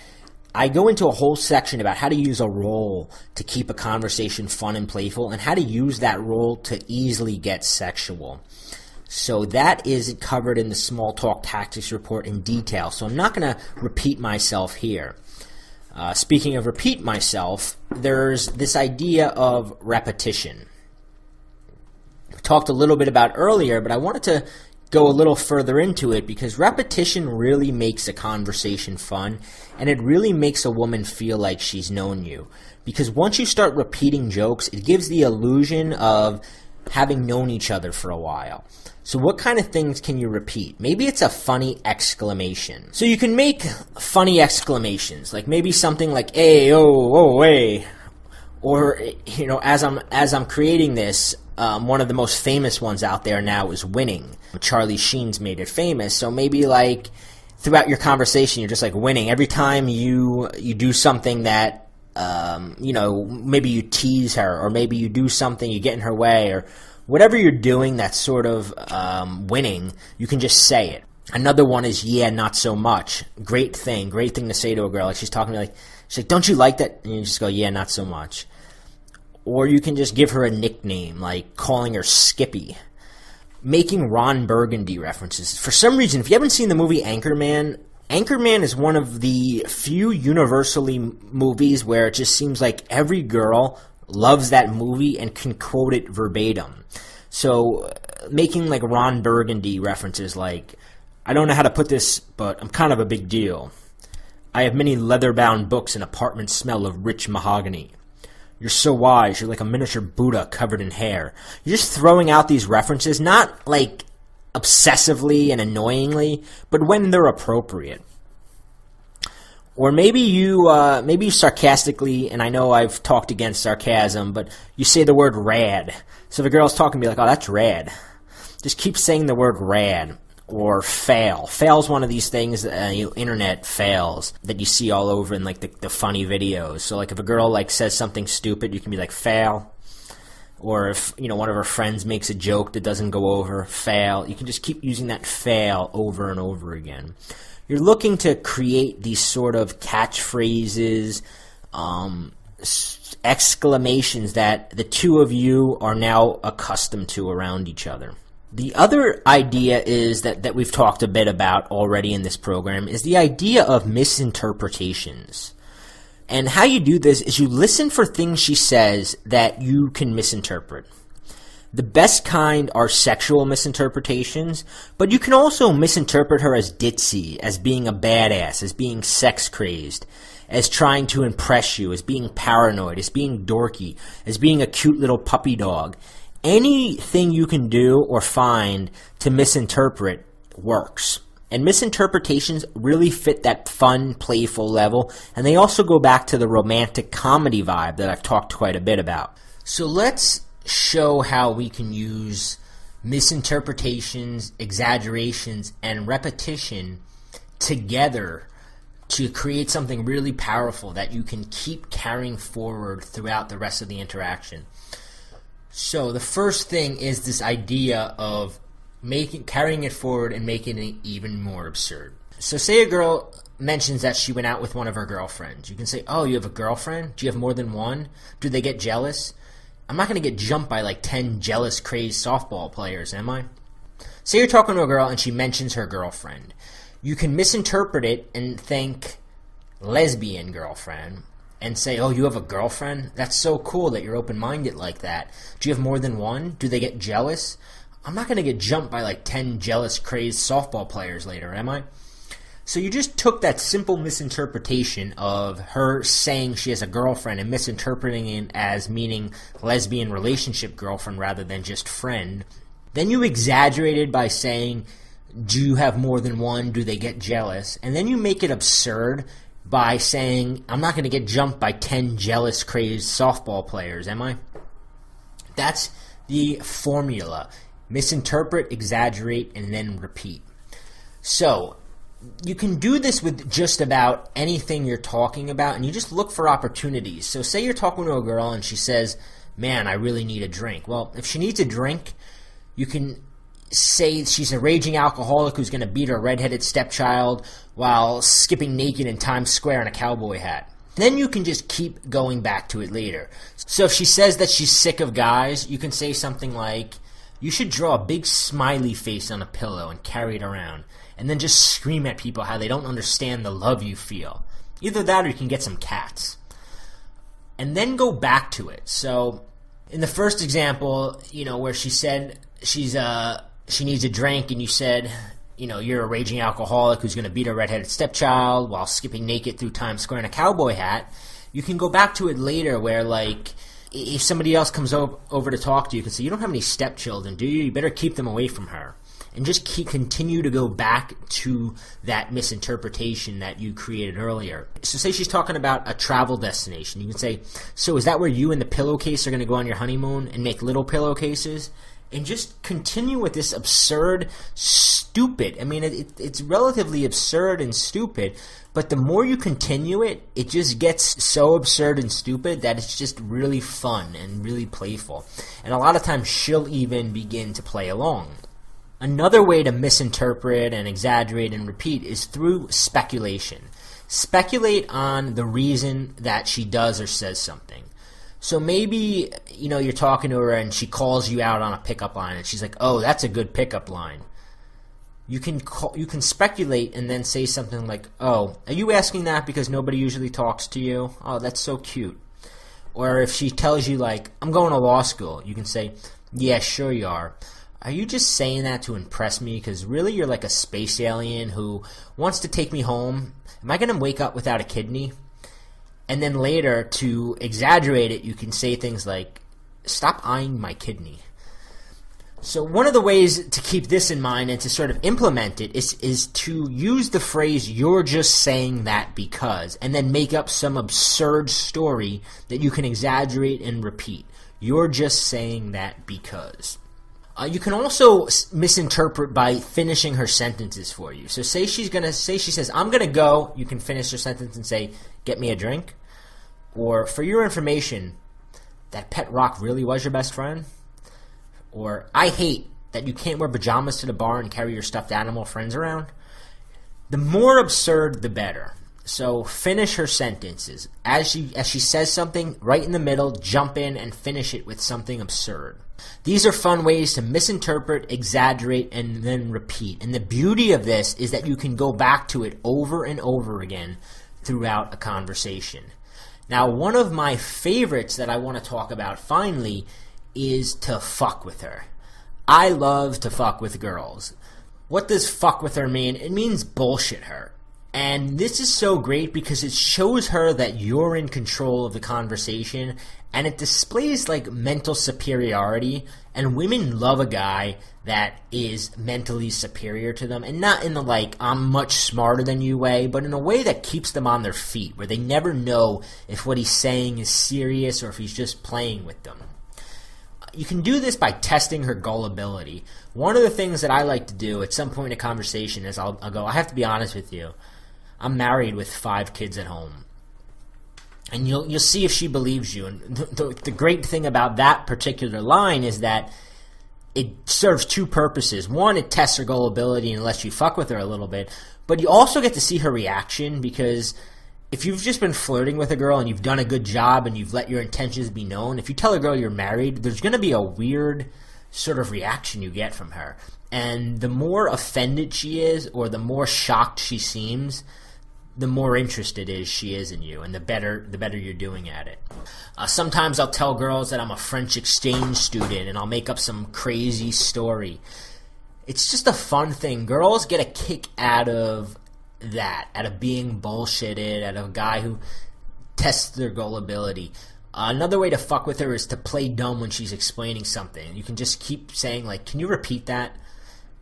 I go into a whole section about how to use a role to keep a conversation fun and playful, and how to use that role to easily get sexual. So that is covered in the Small Talk Tactics report in detail, so I'm not going to repeat myself here. Speaking of repeat myself, there's this idea of repetition. We talked a little bit about earlier, but I wanted to go a little further into it because repetition really makes a conversation fun, and it really makes a woman feel like she's known you. Because once you start repeating jokes, it gives the illusion of having known each other for a while. So what kind of things can you repeat? Maybe it's a funny exclamation. So you can make funny exclamations, like maybe something like "Hey, oh, hey," or as I'm creating this, one of the most famous ones out there now is "winning." Charlie Sheen's made it famous. So maybe like throughout your conversation, you're just like winning every time you do something that maybe you tease her, or maybe you do something, you get in her way, or whatever you're doing that's sort of winning, you can just say it. Another one is "yeah, not so much." Great thing to say to a girl. Like she's talking to me, she's like, "Don't you like that?" And you just go, "Yeah, not so much." Or you can just give her a nickname, like calling her Skippy. Making Ron Burgundy references. For some reason, if you haven't seen the movie Anchorman is one of the few universally movies where it just seems like every girl loves that movie and can quote it verbatim. So making like Ron Burgundy references like, "I don't know how to put this, but I'm kind of a big deal. I have many leather-bound books and apartments smell of rich mahogany. You're so wise. You're like a miniature Buddha covered in hair. You're just throwing out these references, not like obsessively and annoyingly, but when they're appropriate. Or maybe you sarcastically, and I know I've talked against sarcasm, but you say the word rad. So if a girl's talking to me like, oh, that's rad. Just keep saying the word rad. Or fail. Fail's one of these things, internet fails, that you see all over in like the funny videos. So like if a girl like says something stupid, you can be like, fail. Or if, one of her friends makes a joke that doesn't go over, fail. You can just keep using that fail over and over again. You're looking to create these sort of catchphrases, exclamations that the two of you are now accustomed to around each other. The other idea is that we've talked a bit about already in this program is the idea of misinterpretations. And how you do this is you listen for things she says that you can misinterpret. The best kind are sexual misinterpretations, but you can also misinterpret her as ditzy, as being a badass, as being sex crazed, as trying to impress you, as being paranoid, as being dorky, as being a cute little puppy dog. Anything you can do or find to misinterpret works. And misinterpretations really fit that fun, playful level, and they also go back to the romantic comedy vibe that I've talked quite a bit about. So let's show how we can use misinterpretations, exaggerations, and repetition together to create something really powerful that you can keep carrying forward throughout the rest of the interaction. So the first thing is this idea of carrying it forward and making it even more absurd. So say a girl mentions that she went out with one of her girlfriends. You can say, oh, you have a girlfriend? Do you have more than one? Do they get jealous? I'm not going to get jumped by like 10 jealous, crazed softball players, am I? Say you're talking to a girl and she mentions her girlfriend. You can misinterpret it and think lesbian girlfriend. And say, oh, you have a girlfriend? That's so cool that you're open-minded like that. Do you have more than one? Do they get jealous? I'm not going to get jumped by like 10 jealous, crazed softball players later, am I? So you just took that simple misinterpretation of her saying she has a girlfriend and misinterpreting it as meaning lesbian relationship girlfriend rather than just friend. Then you exaggerated by saying, do you have more than one? Do they get jealous? And then you make it absurd by saying, I'm not going to get jumped by 10 jealous, crazed softball players, am I? That's the formula. Misinterpret, exaggerate, and then repeat. So, you can do this with just about anything you're talking about, and you just look for opportunities. So say you're talking to a girl and she says, man, I really need a drink. Well, if she needs a drink, you can say she's a raging alcoholic who's going to beat her redheaded stepchild while skipping naked in Times Square in a cowboy hat. Then you can just keep going back to it later. So if she says that she's sick of guys, you can say something like, you should draw a big smiley face on a pillow and carry it around, and then just scream at people how they don't understand the love you feel. Either that or you can get some cats. And then go back to it. So in the first example, where she said she needs a drink, and you said, you're a raging alcoholic who's going to beat a redheaded stepchild while skipping naked through Times Square in a cowboy hat. You can go back to it later where, like, if somebody else comes over to talk to you, you can say, you don't have any stepchildren, do you? You better keep them away from her. And just continue to go back to that misinterpretation that you created earlier. So say she's talking about a travel destination. You can say, so is that where you and the pillowcase are going to go on your honeymoon and make little pillowcases? And just continue with this absurd, stupid. I mean, it's relatively absurd and stupid, but the more you continue it, it just gets so absurd and stupid that it's just really fun and really playful. And a lot of times she'll even begin to play along. Another way to misinterpret and exaggerate and repeat is through speculation. Speculate on the reason that she does or says something. So maybe, you're talking to her and she calls you out on a pickup line and she's like, oh, that's a good pickup line. You can speculate and then say something like, oh, are you asking that because nobody usually talks to you? Oh, that's so cute. Or if she tells you, like, I'm going to law school, you can say, yeah, sure you are. Are you just saying that to impress me? Because really you're like a space alien who wants to take me home. Am I going to wake up without a kidney? And then later, to exaggerate it, you can say things like, "Stop eyeing my kidney." So one of the ways to keep this in mind and to sort of implement it is to use the phrase, "You're just saying that because," and then make up some absurd story that you can exaggerate and repeat. "You're just saying that because." You can also misinterpret by finishing her sentences for you. So say she says, "I'm going to go," you can finish her sentence and say, "Get me a drink." Or, "For your information, that pet rock really was your best friend?" Or, "I hate that you can't wear pajamas to the bar and carry your stuffed animal friends around." The more absurd, the better. So finish her sentences. As she says something, right in the middle, jump in and finish it with something absurd. These are fun ways to misinterpret, exaggerate, and then repeat. And the beauty of this is that you can go back to it over and over again throughout a conversation. Now, one of my favorites that I want to talk about finally is to fuck with her. I love to fuck with girls. What does fuck with her mean? It means bullshit her. And this is so great because it shows her that you're in control of the conversation, and it displays like mental superiority, and women love a guy that is mentally superior to them, and not in the like, "I'm much smarter than you" way, but in a way that keeps them on their feet, where they never know if what he's saying is serious or if he's just playing with them. You can do this by testing her gullibility. One of the things that I like to do at some point in a conversation is I'll go, "I have to be honest with you. I'm married with 5 kids at home." And you'll see if she believes you. And the great thing about that particular line is that it serves 2 purposes. One, it tests her gullibility and lets you fuck with her a little bit. But you also get to see her reaction, because if you've just been flirting with a girl and you've done a good job and you've let your intentions be known, if you tell a girl you're married, there's going to be a weird sort of reaction you get from her. And the more offended she is, or the more shocked she seems, the more interested she is in you, and the better you're doing at it. Sometimes I'll tell girls that I'm a French exchange student, and I'll make up some crazy story. It's just a fun thing. Girls get a kick out of that, out of being bullshitted, out of a guy who tests their gullibility. Another way to fuck with her is to play dumb when she's explaining something. You can just keep saying, like, "Can you repeat that?"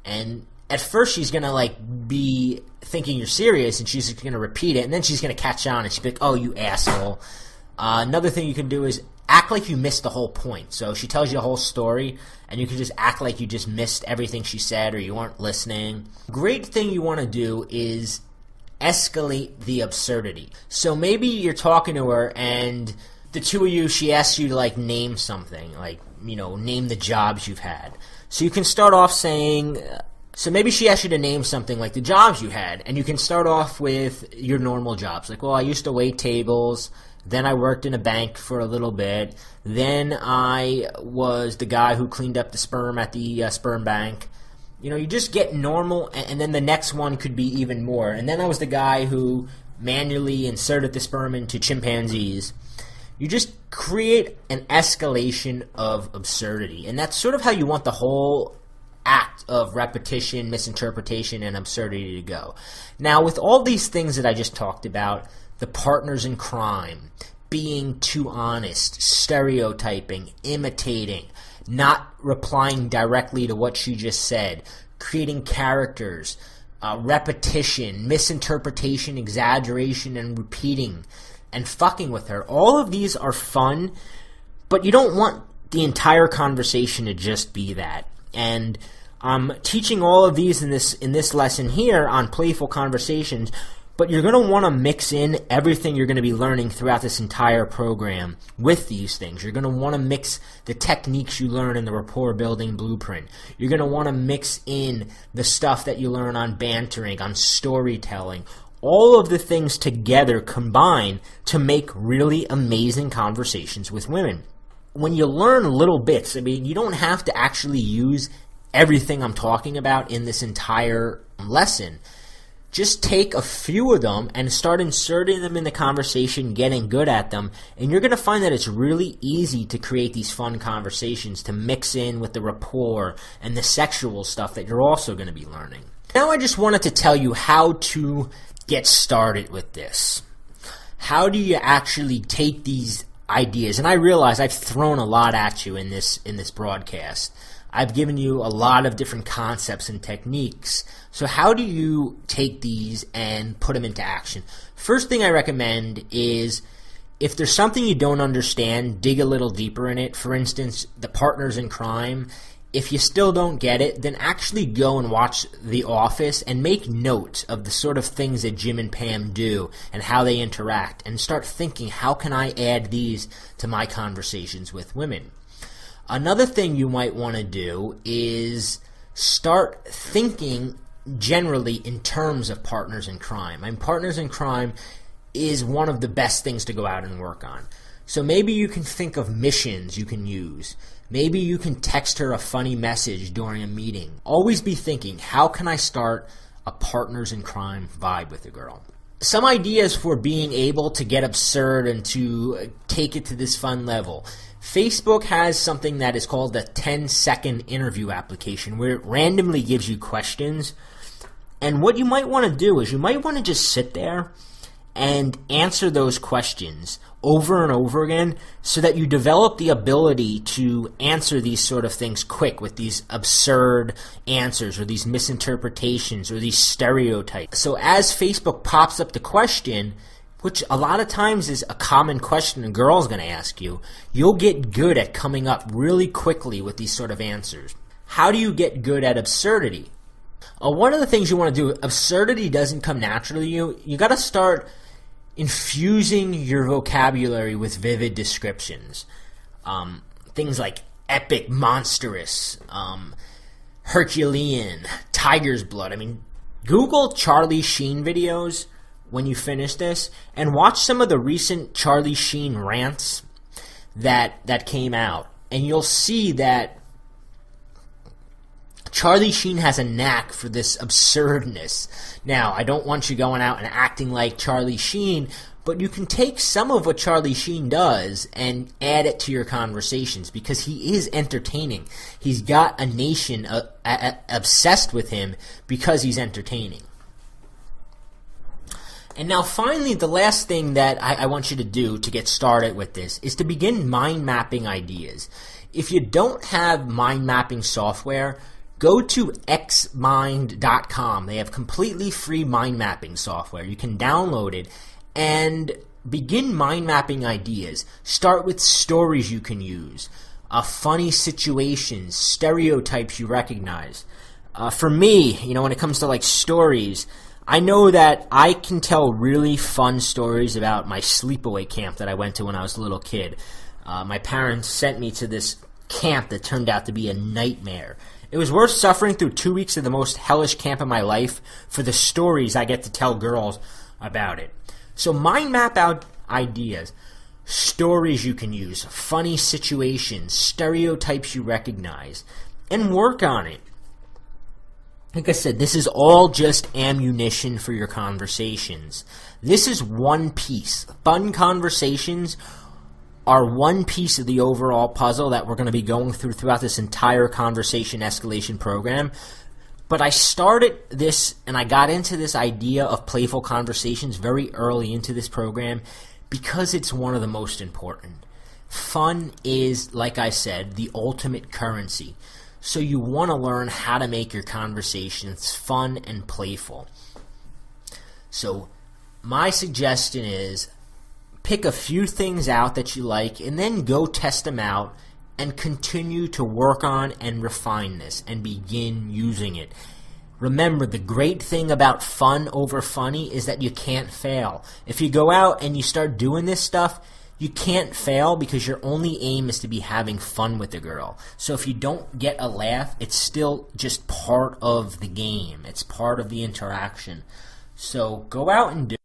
And at first she's going to like be thinking you're serious, and she's going to repeat it, and then she's going to catch on and she'll be like, "Oh, you asshole." Another thing you can do is act like you missed the whole point. So she tells you the whole story, and you can just act like you just missed everything she said, or you weren't listening. Great thing you want to do is escalate the absurdity. So maybe you're talking to her, and the two of you, she asks you to like name something, like, name the jobs you've had. So you can start off saying, so maybe she asks you to name something like the jobs you had, and you can start off with your normal jobs. Like, "Well, I used to wait tables, then I worked in a bank for a little bit, then I was the guy who cleaned up the sperm at the sperm bank." You just get normal, and then the next one could be even more. "And then I was the guy who manually inserted the sperm into chimpanzees." You just create an escalation of absurdity, and that's sort of how you want the whole act of repetition, misinterpretation, and absurdity to go. Now, with all these things that I just talked about, the partners in crime, being too honest, stereotyping, imitating, not replying directly to what she just said, creating characters, repetition, misinterpretation, exaggeration, and repeating, and fucking with her. All of these are fun, but you don't want the entire conversation to just be that. And I'm teaching all of these in this lesson here on Playful Conversations, but you're going to want to mix in everything you're going to be learning throughout this entire program with these things. You're going to want to mix the techniques you learn in the rapport building blueprint. You're going to want to mix in the stuff that you learn on bantering, on storytelling. All of the things together combine to make really amazing conversations with women. When you learn little bits, you don't have to actually use everything I'm talking about in this entire lesson. Just take a few of them and start inserting them in the conversation, getting good at them, and you're going to find that it's really easy to create these fun conversations to mix in with the rapport and the sexual stuff that you're also going to be learning. Now I just wanted to tell you how to get started with this. how do you actually take these ideas? And I realize I've thrown a lot at you in this broadcast. I've given you a lot of different concepts and techniques. So how do you take these and put them into action? First thing I recommend is, if there's something you don't understand, dig a little deeper in it. For instance, the partners in crime. If you still don't get it, then actually go and watch The Office and make notes of the sort of things that Jim and Pam do and how they interact, and start thinking, how can I add these to my conversations with women? Another thing you might want to do is start thinking generally in terms of partners in crime. And partners in crime is one of the best things to go out and work on. So maybe you can think of missions you can use. Maybe you can text her a funny message during a meeting. Always be thinking, how can I start a partners in crime vibe with a girl? Some ideas for being able to get absurd and to take it to this fun level. Facebook has something that is called the 10-second interview application, where it randomly gives you questions. And what you might want to do is you might want to just sit there and answer those questions over and over again, so that you develop the ability to answer these sort of things quick with these absurd answers or these misinterpretations or these stereotypes. So as Facebook pops up the question, which a lot of times is a common question a girl's going to ask you, you'll get good at coming up really quickly with these sort of answers. How do you get good at absurdity? One of the things you want to do, absurdity doesn't come naturally to you. You got to start infusing your vocabulary with vivid descriptions. Things like epic, monstrous, Herculean, tiger's blood. I mean, Google Charlie Sheen videos when you finish this, and watch some of the recent Charlie Sheen rants that came out, and you'll see that Charlie Sheen has a knack for this absurdness. Now, I don't want you going out and acting like Charlie Sheen, but you can take some of what Charlie Sheen does and add it to your conversations, because he is entertaining. He's got a nation obsessed with him because he's entertaining. And now finally, the last thing that I want you to do to get started with this is to begin mind mapping ideas. If you don't have mind mapping software, go to xmind.com. They have completely free mind mapping software. You can download it and begin mind mapping ideas. Start with stories you can use, funny situations, stereotypes you recognize. For me, when it comes to like stories, I know that I can tell really fun stories about my sleepaway camp that I went to when I was a little kid. My parents sent me to this camp that turned out to be a nightmare. It was worth suffering through 2 weeks of the most hellish camp of my life for the stories I get to tell girls about it. So mind map out ideas, stories you can use, funny situations, stereotypes you recognize, and work on it. Like I said, this is all just ammunition for your conversations. This is one piece. Fun conversations are one piece of the overall puzzle that we're going to be going throughout this entire conversation escalation program. But I started this and I got into this idea of playful conversations very early into this program because it's one of the most important. Fun is, like I said, the ultimate currency. So you want to learn how to make your conversations fun and playful. So my suggestion is pick a few things out that you like and then go test them out and continue to work on and refine this and begin using it. Remember, the great thing about fun over funny is that you can't fail. If you go out and you start doing this stuff, you can't fail because your only aim is to be having fun with the girl. So if you don't get a laugh, it's still just part of the game. It's part of the interaction. So go out and do